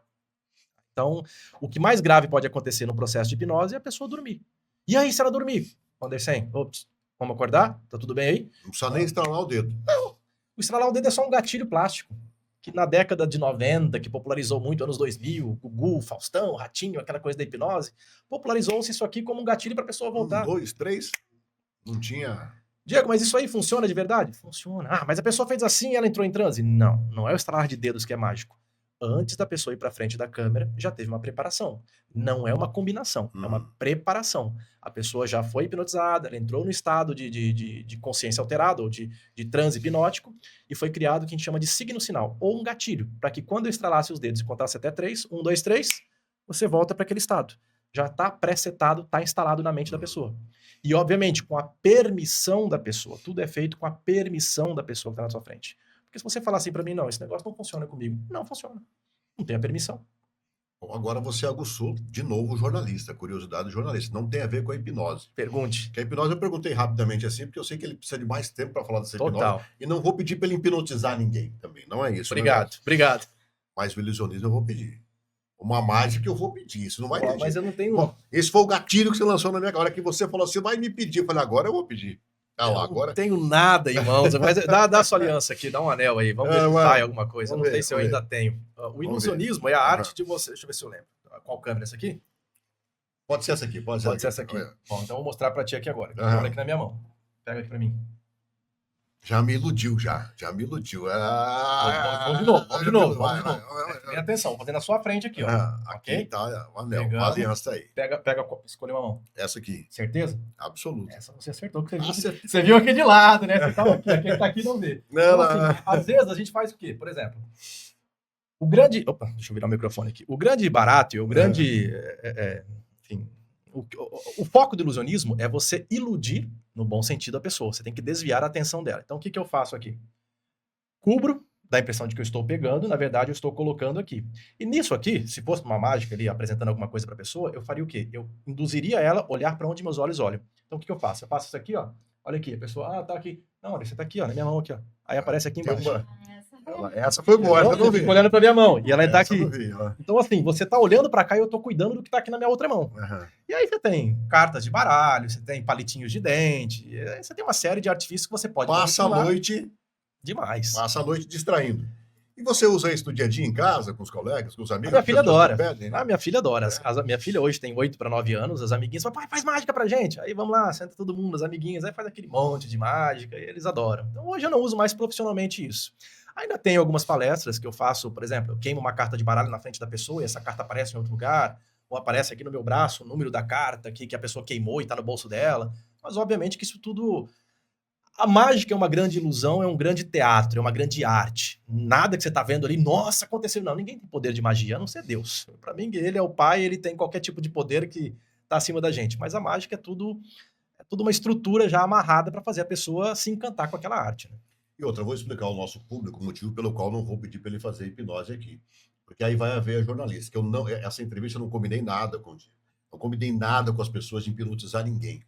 Então, o que mais grave pode acontecer no processo de hipnose é a pessoa dormir. E aí, se ela dormir? Anderson, ops, vamos acordar? Tá tudo bem aí? Não precisa nem estralar o dedo. Não, o estralar o dedo é só um gatilho plástico. Que na década de 90, que popularizou muito, anos 2000, Gugu, Faustão, Ratinho, aquela coisa da hipnose, popularizou-se isso aqui como um gatilho para a pessoa voltar. 1, 2, 3, não tinha... Diego, mas isso aí funciona de verdade? Funciona. Ah, mas a pessoa fez assim e ela entrou em transe? Não, não é o estralar de dedos que é mágico. Antes da pessoa ir para frente da câmera, já teve uma preparação. Não é uma combinação, é uma preparação. A pessoa já foi hipnotizada, ela entrou no estado de consciência alterada, ou de transe hipnótico, e foi criado o que a gente chama de signo-sinal, ou um gatilho, para que quando eu estralasse os dedos e contasse até 3, 1, 2, 3, você volta para aquele estado. Já está pré-setado, está instalado na mente da pessoa. E, obviamente, com a permissão da pessoa. Tudo é feito com a permissão da pessoa que está na sua frente. Porque se você falar assim para mim, não, esse negócio não funciona comigo. Não funciona. Não tem a permissão. Bom, agora você aguçou de novo o jornalista, a curiosidade do jornalista. Não tem a ver com a hipnose. Pergunte. Porque a hipnose eu perguntei rapidamente assim, porque eu sei que ele precisa de mais tempo para falar dessa Total. hipnose. E não vou pedir para ele hipnotizar ninguém também. Não é isso. Obrigado, obrigado. Mas o ilusionismo eu vou pedir. Uma mágica eu vou pedir. Isso não vai pedir. Mas eu não tenho... Bom, esse foi o gatilho que você lançou na minha cara. A hora que você falou assim, vai me pedir. Eu falei, agora eu vou pedir. Ah, lá, agora... Não tenho nada, irmãos. Mas dá a sua aliança aqui, dá um anel aí. Vamos ver se sai alguma coisa. Eu não sei se eu ainda tenho. O ilusionismo é a arte de você... Deixa eu ver se eu lembro. Qual câmera é essa aqui? Pode ser essa aqui. Pode ser essa aqui. Bom, então eu vou mostrar pra ti aqui agora. Olha aqui na minha mão. Pega aqui pra mim. Já me iludiu, já me iludiu. Vamos de novo. Presta atenção, vou fazer na sua frente aqui, ó. Aqui ok? Tá o anel, a aliança aí. Escolhe uma mão. Essa aqui. Você Absoluto. Essa você acertou, porque você viu aqui de lado, né? Você tava aqui, quem tá aqui não vê. Então, assim, às vezes a gente faz o quê? Por exemplo, o grande... Opa, deixa eu virar o microfone aqui. O grande barato, o grande... enfim... O foco do ilusionismo é você iludir, no bom sentido, a pessoa. Você tem que desviar a atenção dela. Então, o que eu faço aqui? Cubro, dá a impressão de que eu estou pegando, na verdade, eu estou colocando aqui. E nisso aqui, se fosse uma mágica ali, apresentando alguma coisa para a pessoa, eu faria o quê? Eu induziria ela a olhar para onde meus olhos olham. Então, o que eu faço? Eu faço isso aqui, ó. Olha aqui, a pessoa, tá aqui. Não, olha, você tá aqui, ó, na minha mão aqui, ó. Aí aparece aqui embaixo. Essa foi boa, essa eu não vi. Fica olhando pra minha mão, e ela tá aqui. Vi, então, assim, você tá olhando pra cá e eu tô cuidando do que tá aqui na minha outra mão. E aí você tem cartas de baralho, você tem palitinhos de dente, você tem uma série de artifícios que você pode... Passa a noite... Demais. Passa a noite distraindo. E você usa isso no dia a dia em casa, com os colegas, com os amigos? A minha filha adora. Pedem, né? Minha filha adora. Minha filha hoje tem 8 para 9 anos, as amiguinhas falam, pai, faz mágica pra gente. Aí vamos lá, senta todo mundo, as amiguinhas, aí faz aquele monte de mágica, e eles adoram. Então hoje eu não uso mais profissionalmente isso. Ainda tem algumas palestras que eu faço, por exemplo, eu queimo uma carta de baralho na frente da pessoa e essa carta aparece em outro lugar, ou aparece aqui no meu braço o número da carta aqui que a pessoa queimou e tá no bolso dela. Mas obviamente que isso tudo... A mágica é uma grande ilusão, é um grande teatro, é uma grande arte. Nada que você tá vendo ali, nossa, aconteceu. Não, ninguém tem poder de magia, a não ser Deus. Para mim, ele é o pai, ele tem qualquer tipo de poder que tá acima da gente. Mas a mágica é tudo uma estrutura já amarrada para fazer a pessoa se encantar com aquela arte, né? E outra, eu vou explicar ao nosso público o motivo pelo qual não vou pedir para ele fazer hipnose aqui. Porque aí vai haver a jornalista, que essa entrevista eu não combinei nada com o Diego. não combinei nada com as pessoas de hipnotizar ninguém.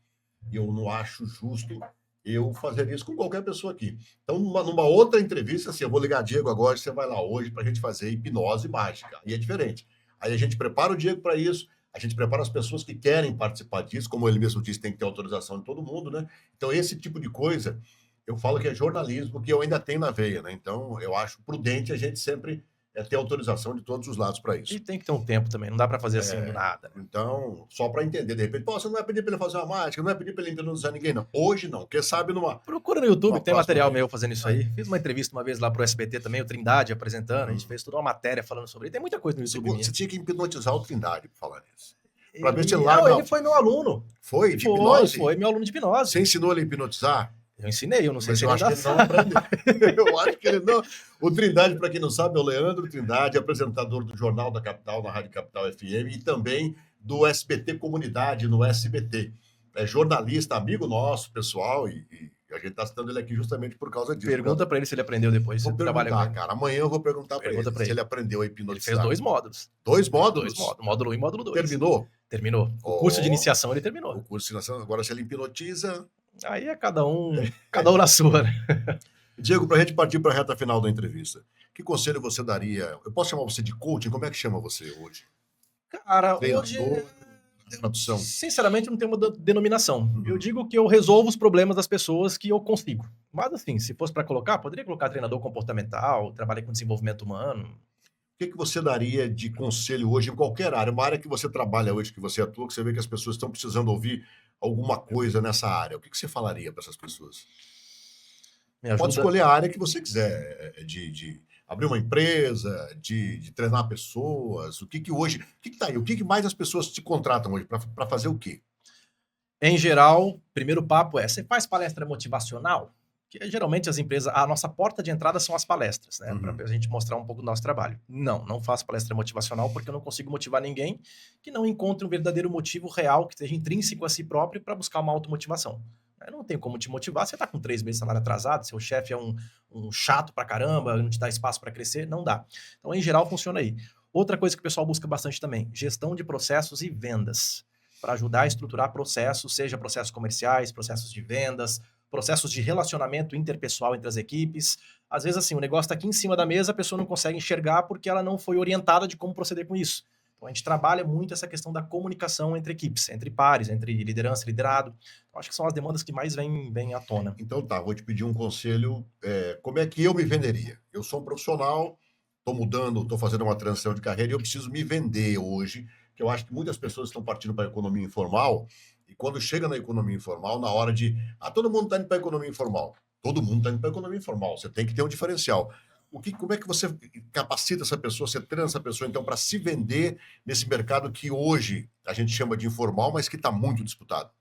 E eu não acho justo eu fazer isso com qualquer pessoa aqui. Então, numa outra entrevista, assim, eu vou ligar Diego agora, você vai lá hoje para a gente fazer hipnose mágica. E é diferente. Aí a gente prepara o Diego para isso, a gente prepara as pessoas que querem participar disso, como ele mesmo disse, tem que ter autorização de todo mundo, né? Então, esse tipo de coisa, eu falo que é jornalismo, que eu ainda tenho na veia, né? Então, eu acho prudente a gente sempre ter autorização de todos os lados para E isso. tem que ter um tempo também, não dá para fazer assim do É, nada. então, só para entender, de repente, pô, você não vai pedir para ele fazer uma mágica, não vai pedir para ele hipnotizar ninguém, não. Hoje não, quem sabe Procura no YouTube, numa que tem próxima material vez. meu fazendo isso aí. Fiz uma entrevista uma vez lá pro SBT também, o Trindade apresentando, a gente fez toda uma matéria falando sobre ele. Tem muita coisa no YouTube minha. Você tinha que hipnotizar o Trindade, para falar nisso. Para ver se ele Ele, larga. ele foi meu aluno. Foi de hipnose? Foi meu aluno de hipnose. Você ensinou ele a hipnotizar? Eu ensinei, eu não sei Mas se eu ele acho que ele não aprendeu. Eu acho que ele não. O Trindade, para quem não sabe, é o Leandro Trindade, apresentador do Jornal da Capital, na Rádio Capital FM, e também do SBT Comunidade, no SBT. É jornalista, amigo nosso, pessoal, e a gente está citando ele aqui justamente por causa disso. Pergunta para ele se ele aprendeu depois. Vou perguntar, cara. Amanhã eu vou perguntar para ele se ele aprendeu a Ele hipnotizar. fez 2 módulos. 2 módulos? 2 módulos. Módulo 1 e módulo 2. Terminou? Terminou. O curso de iniciação ele terminou. O curso de iniciação. Agora, se ele hipnotiza... Aí é cada um na sua, né? Diego, para a gente partir para a reta final da entrevista, que conselho você daria? Eu posso chamar você de coaching? Como é que chama você hoje? Cara, Treinador, hoje... tradução. Sinceramente, não tem uma denominação. Eu digo que eu resolvo os problemas das pessoas que eu consigo. Mas, assim, se fosse para colocar, poderia colocar treinador comportamental, trabalhei com desenvolvimento humano. O que você daria de conselho hoje em qualquer área? Uma área que você trabalha hoje, que você atua, que você vê que as pessoas estão precisando ouvir alguma coisa nessa área. O que você falaria para essas pessoas? Pode escolher a área que você quiser, de abrir uma empresa, de treinar pessoas. O que hoje... O que está aí? O que mais as pessoas te contratam hoje? Para fazer o quê? Em geral, primeiro papo é, você faz palestra motivacional? Que geralmente as empresas, a nossa porta de entrada são as palestras, né? Para a gente mostrar um pouco do nosso trabalho. Não faço palestra motivacional porque eu não consigo motivar ninguém que não encontre um verdadeiro motivo real, que esteja intrínseco a si próprio para buscar uma automotivação. Eu não tenho como te motivar, você está com 3 meses de salário atrasado, seu chefe é um chato pra caramba, não te dá espaço para crescer, não dá. Então, em geral, funciona aí. Outra coisa que o pessoal busca bastante também, gestão de processos e vendas, para ajudar a estruturar processos, seja processos comerciais, processos de vendas, processos de relacionamento interpessoal entre as equipes. Às vezes, assim, o negócio está aqui em cima da mesa, a pessoa não consegue enxergar porque ela não foi orientada de como proceder com isso. Então, a gente trabalha muito essa questão da comunicação entre equipes, entre pares, entre liderança e liderado. Então, acho que são as demandas que mais vêm à tona. Então tá, vou te pedir um conselho. Como é que eu me venderia? Eu sou um profissional, estou mudando, estou fazendo uma transição de carreira e eu preciso me vender hoje, que eu acho que muitas pessoas estão partindo para a economia informal e quando chega na economia informal, na hora de... todo mundo está indo para a economia informal. Todo mundo está indo para a economia informal. Você tem que ter um diferencial. Como é que você capacita essa pessoa, você treina essa pessoa, então, para se vender nesse mercado que hoje a gente chama de informal, mas que está muito disputado?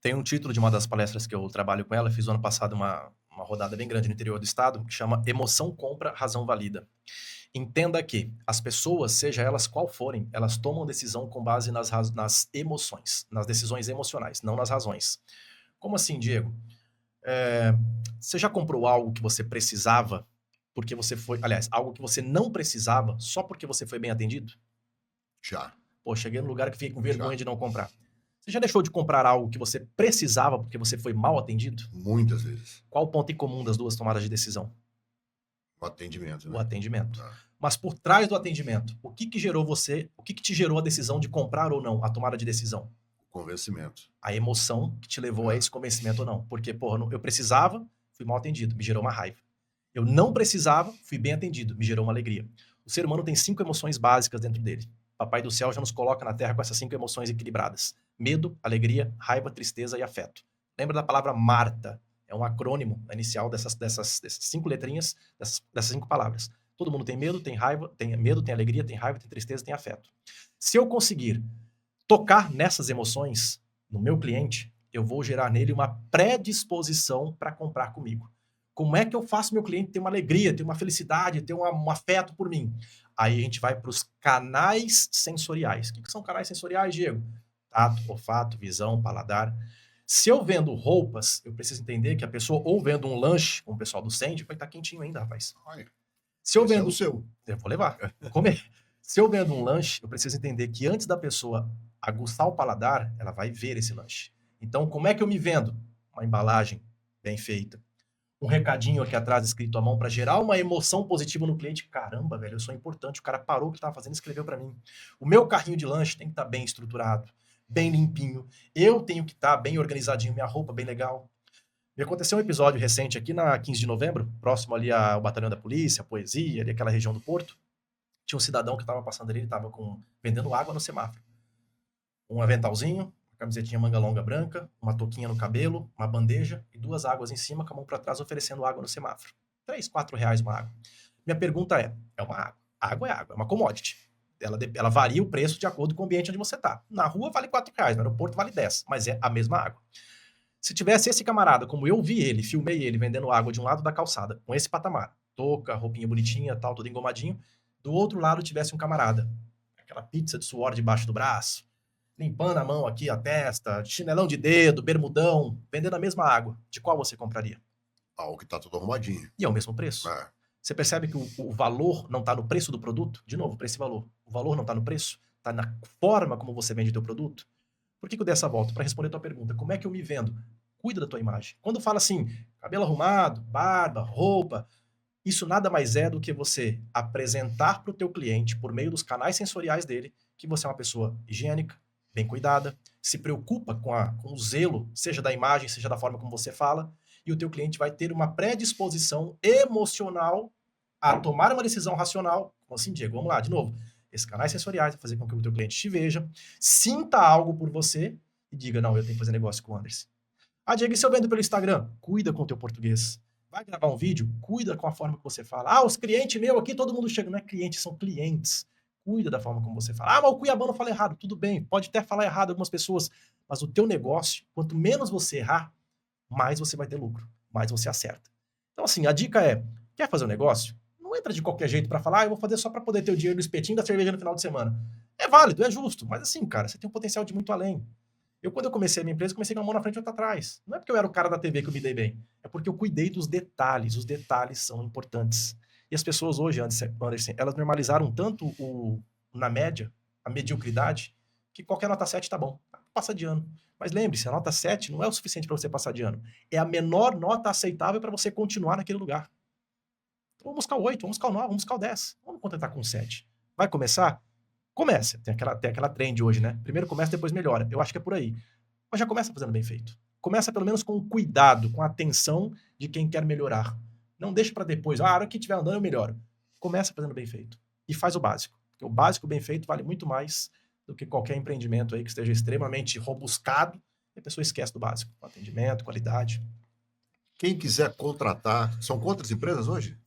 Tem um título de uma das palestras que eu trabalho com ela, fiz no ano passado uma rodada bem grande no interior do estado, que chama Emoção Compra, Razão Valida. Entenda que as pessoas, seja elas qual forem, elas tomam decisão com base nas emoções, nas decisões emocionais, não nas razões. Como assim, Diego? Você já comprou algo que você precisava porque você foi... Aliás, algo que você não precisava só porque você foi bem atendido? Já. Pô, cheguei num lugar que fiquei com vergonha de não comprar. Você já deixou de comprar algo que você precisava porque você foi mal atendido? Muitas vezes. Qual o ponto em comum das duas tomadas de decisão? O atendimento, né? O atendimento. Mas por trás do atendimento, o que gerou o que te gerou a decisão de comprar ou não, a tomada de decisão? O convencimento. A emoção que te levou a esse convencimento ou não. Porque, porra, eu precisava, fui mal atendido, me gerou uma raiva. Eu não precisava, fui bem atendido, me gerou uma alegria. O ser humano tem 5 emoções básicas dentro dele. Papai do céu já nos coloca na Terra com essas 5 emoções equilibradas. Medo, alegria, raiva, tristeza e afeto. Lembra da palavra Marta? É um acrônimo inicial dessas 5 letrinhas, dessas 5 palavras. Todo mundo tem medo, tem raiva, tem medo, tem alegria, tem raiva, tem tristeza, tem afeto. Se eu conseguir tocar nessas emoções no meu cliente, eu vou gerar nele uma predisposição para comprar comigo. Como é que eu faço meu cliente ter uma alegria, ter uma felicidade, ter um afeto por mim? Aí a gente vai para os canais sensoriais. O que são canais sensoriais, Diego? Tato, olfato, visão, paladar. Se eu vendo roupas, eu preciso entender que a pessoa, ou vendo um lanche, como o pessoal do Sandy, vai estar quentinho ainda, rapaz. Se eu vendo... o seu. Eu vou levar, vou comer. Se eu vendo um lanche, eu preciso entender que antes da pessoa aguçar o paladar, ela vai ver esse lanche. Então, como é que eu me vendo? Uma embalagem bem feita, um recadinho aqui atrás escrito à mão para gerar uma emoção positiva no cliente. Caramba, velho, eu sou importante. O cara parou o que estava fazendo e escreveu para mim. O meu carrinho de lanche tem que estar bem estruturado, bem limpinho. Eu tenho que estar bem organizadinho, minha roupa bem legal. Me aconteceu um episódio recente aqui na 15 de novembro, próximo ali ao batalhão da polícia, poesia, ali aquela região do Porto. Tinha um cidadão que estava passando ali, ele estava vendendo água no semáforo. Um aventalzinho, uma camisetinha manga longa branca, uma touquinha no cabelo, uma bandeja e 2 águas em cima, com a mão para trás, oferecendo água no semáforo. 3, 4 reais uma água. Minha pergunta é uma água. Água é água, é uma commodity. Ela varia o preço de acordo com o ambiente onde você está. Na rua vale 4 reais, no aeroporto vale 10, mas é a mesma água. Se tivesse esse camarada, como eu vi ele, filmei ele vendendo água de um lado da calçada, com esse patamar, touca, roupinha bonitinha, tal, tudo engomadinho, do outro lado tivesse um camarada, aquela pizza de suor debaixo do braço, limpando a mão aqui, a testa, chinelão de dedo, bermudão, vendendo a mesma água, de qual você compraria? O que tá tudo arrumadinho. E é o mesmo preço. Você percebe que o valor não está no preço do produto? De novo, preço e valor. O valor não está no preço? Está na forma como você vende o teu produto? Por que eu dei essa volta? Para responder a tua pergunta. Como é que eu me vendo? Cuida da tua imagem. Quando fala assim, cabelo arrumado, barba, roupa, isso nada mais é do que você apresentar para o teu cliente, por meio dos canais sensoriais dele, que você é uma pessoa higiênica, bem cuidada, se preocupa com o zelo, seja da imagem, seja da forma como você fala, e o teu cliente vai ter uma predisposição emocional a tomar uma decisão racional. Como assim, Diego? Vamos lá, de novo. Esses canais sensoriais vão fazer com que o teu cliente te veja, sinta algo por você e diga, não, eu tenho que fazer negócio com o Anderson. Diego, e se eu vendo pelo Instagram? Cuida com o teu português. Vai gravar um vídeo? Cuida com a forma que você fala. Os clientes meus aqui, todo mundo chega. Não é cliente, são clientes. Cuida da forma como você fala. Mas o cuiabano fala errado. Tudo bem, pode até falar errado algumas pessoas, mas o teu negócio, quanto menos você errar, mais você vai ter lucro, mais você acerta. Então, assim, a dica é, quer fazer um negócio? Não entra de qualquer jeito para falar, eu vou fazer só para poder ter o dinheiro do espetinho da cerveja no final de semana. É válido, é justo, mas assim, cara, você tem um potencial de muito além. Quando eu comecei a minha empresa, comecei com uma mão na frente e outra atrás. Não é porque eu era o cara da TV que eu me dei bem, é porque eu cuidei dos detalhes. Os detalhes são importantes. E as pessoas hoje, Anderson, elas normalizaram tanto na média, a mediocridade, que qualquer nota 7 tá bom. Passa de ano. Mas lembre-se, a nota 7 não é o suficiente para você passar de ano. É a menor nota aceitável para você continuar naquele lugar. Então, vamos buscar o 8, vamos buscar o 9, vamos buscar o 10. Vamos contentar com o 7. Vai começar? Comece. Tem aquela trend hoje, né? Primeiro começa, depois melhora. Eu acho que é por aí. Mas já começa fazendo bem feito. Começa pelo menos com cuidado, com a atenção de quem quer melhorar. Não deixa para depois. A hora que estiver andando eu melhoro. Começa fazendo bem feito. E faz o básico. Porque o básico bem feito vale muito mais do que qualquer empreendimento aí que esteja extremamente robuscado e a pessoa esquece do básico. Atendimento, qualidade. Quem quiser contratar... São quantas empresas hoje?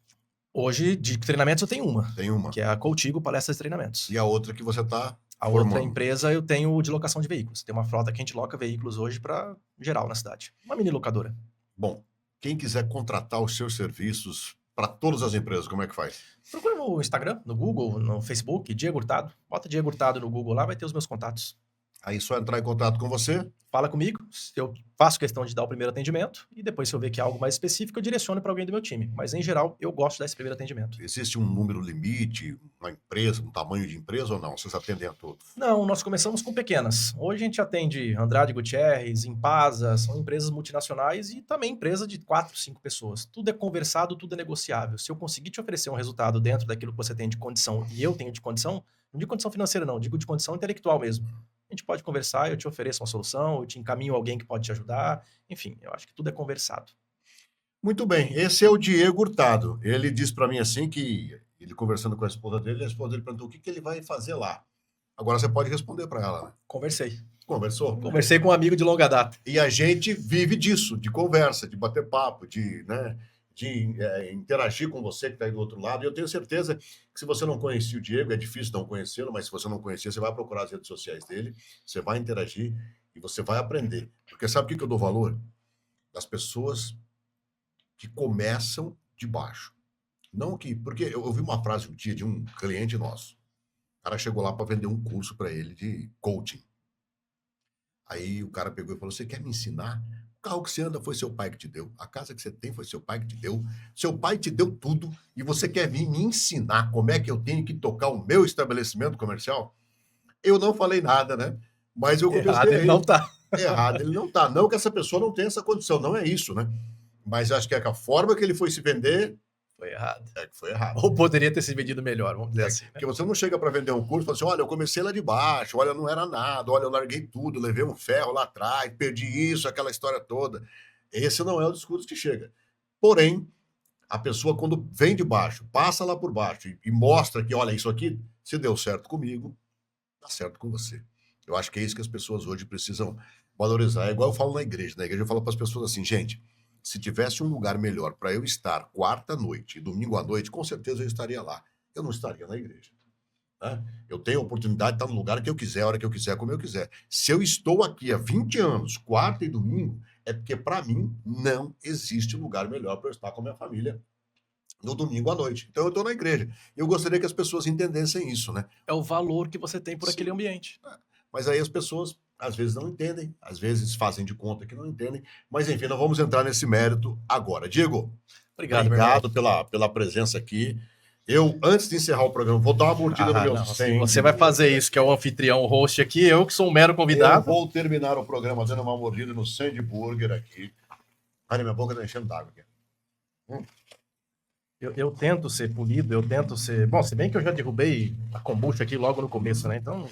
Hoje, de treinamentos, eu tenho uma. Tem uma. Que é a Contigo Palestras e Treinamentos. E a outra que você está A outra empresa eu tenho de locação de veículos. Tem uma frota que a gente loca veículos hoje para geral na cidade. Uma mini locadora. Bom, quem quiser contratar os seus serviços para todas as empresas, como é que faz? Procura no Instagram, no Google, no Facebook, Diego Hurtado. Bota Diego Hurtado no Google lá, vai ter os meus contatos. Aí só entrar em contato com você. Fala comigo, eu faço questão de dar o primeiro atendimento e depois, se eu ver que é algo mais específico, eu direciono para alguém do meu time. Mas, em geral, eu gosto de dar esse primeiro atendimento. Existe um número limite, uma empresa, um tamanho de empresa ou não? Vocês atendem a todos? Não, nós começamos com pequenas. Hoje a gente atende Andrade Gutierrez, Impasa, são empresas multinacionais e também empresa de 4, 5 pessoas. Tudo é conversado, tudo é negociável. Se eu conseguir te oferecer um resultado dentro daquilo que você tem de condição e eu tenho de condição, não digo condição financeira não, digo de condição intelectual mesmo. A gente pode conversar, eu te ofereço uma solução, eu te encaminho alguém que pode te ajudar. Enfim, eu acho que tudo é conversado. Muito bem, esse é o Diego Hurtado. Ele disse para mim assim que, ele conversando com a esposa dele perguntou o que ele vai fazer lá. Agora você pode responder para ela, né? Conversei. Conversou? Conversei com um amigo de longa data. E a gente vive disso, de conversa, de bater papo, de interagir com você que está aí do outro lado. E eu tenho certeza que se você não conhecia o Diego, é difícil não conhecê-lo, mas se você não conhecia, você vai procurar as redes sociais dele, você vai interagir e você vai aprender. Porque sabe o que eu dou valor? Das pessoas que começam de baixo. Não que... Porque eu ouvi uma frase um dia de um cliente nosso. O cara chegou lá para vender um curso para ele de coaching. Aí o cara pegou e falou, você quer me ensinar? O carro que você anda foi seu pai que te deu. A casa que você tem foi seu pai que te deu. Seu pai te deu tudo e você quer vir me ensinar como é que eu tenho que tocar o meu estabelecimento comercial? Eu não falei nada, né? Mas eu comecei Errado ele não tá. errado, ele não tá. Não que essa pessoa não tenha essa condição, não é isso, né? Mas acho que é que a forma que ele foi se vender Foi errado. é que foi errado. Ou poderia ter se vendido melhor, vamos dizer assim, né? Porque você não chega para vender um curso e fala assim: olha, eu comecei lá de baixo, olha, não era nada, olha, eu larguei tudo, levei um ferro lá atrás, perdi isso, aquela história toda. Esse não é o discurso que chega. Porém, a pessoa, quando vem de baixo, passa lá por baixo e mostra que, olha, isso aqui, se deu certo comigo, dá certo com você. Eu acho que é isso que as pessoas hoje precisam valorizar. É igual eu falo na igreja. Na igreja eu falo para as pessoas assim, gente, se tivesse um lugar melhor para eu estar quarta noite e domingo à noite, com certeza eu estaria lá. Eu não estaria na igreja. Né? Eu tenho a oportunidade de estar no lugar que eu quiser, a hora que eu quiser, como eu quiser. Se eu estou aqui há 20 anos, quarta e domingo, é porque para mim não existe lugar melhor para eu estar com a minha família no domingo à noite. Então eu estou na igreja. Eu gostaria que as pessoas entendessem isso, né? É o valor que você tem por aquele ambiente. Mas aí as pessoas às vezes não entendem, às vezes fazem de conta que não entendem, mas enfim, não vamos entrar nesse mérito agora. Diego, Obrigado, meu irmão. obrigado pela presença aqui. Eu, antes de encerrar o programa, vou dar uma mordida no meu não, se sangue. você vai fazer isso, que é o anfitrião, o host aqui, eu que sou um mero Eu convidado. vou terminar o programa dando uma mordida no Sandburger aqui. Olha, minha boca tá enchendo d'água aqui. Eu tento ser polido, eu tento ser... Bom, se bem que eu já derrubei a kombucha aqui logo no começo, né? Então...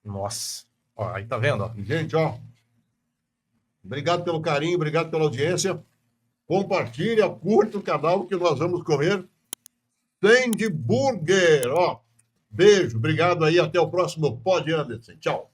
Nossa. Ó, aí tá vendo, ó? Gente, ó. Obrigado pelo carinho, obrigado pela audiência. Compartilha, curta o canal que nós vamos comer Sandburger, ó. Beijo, obrigado aí, até o próximo Pod Anderson. Tchau.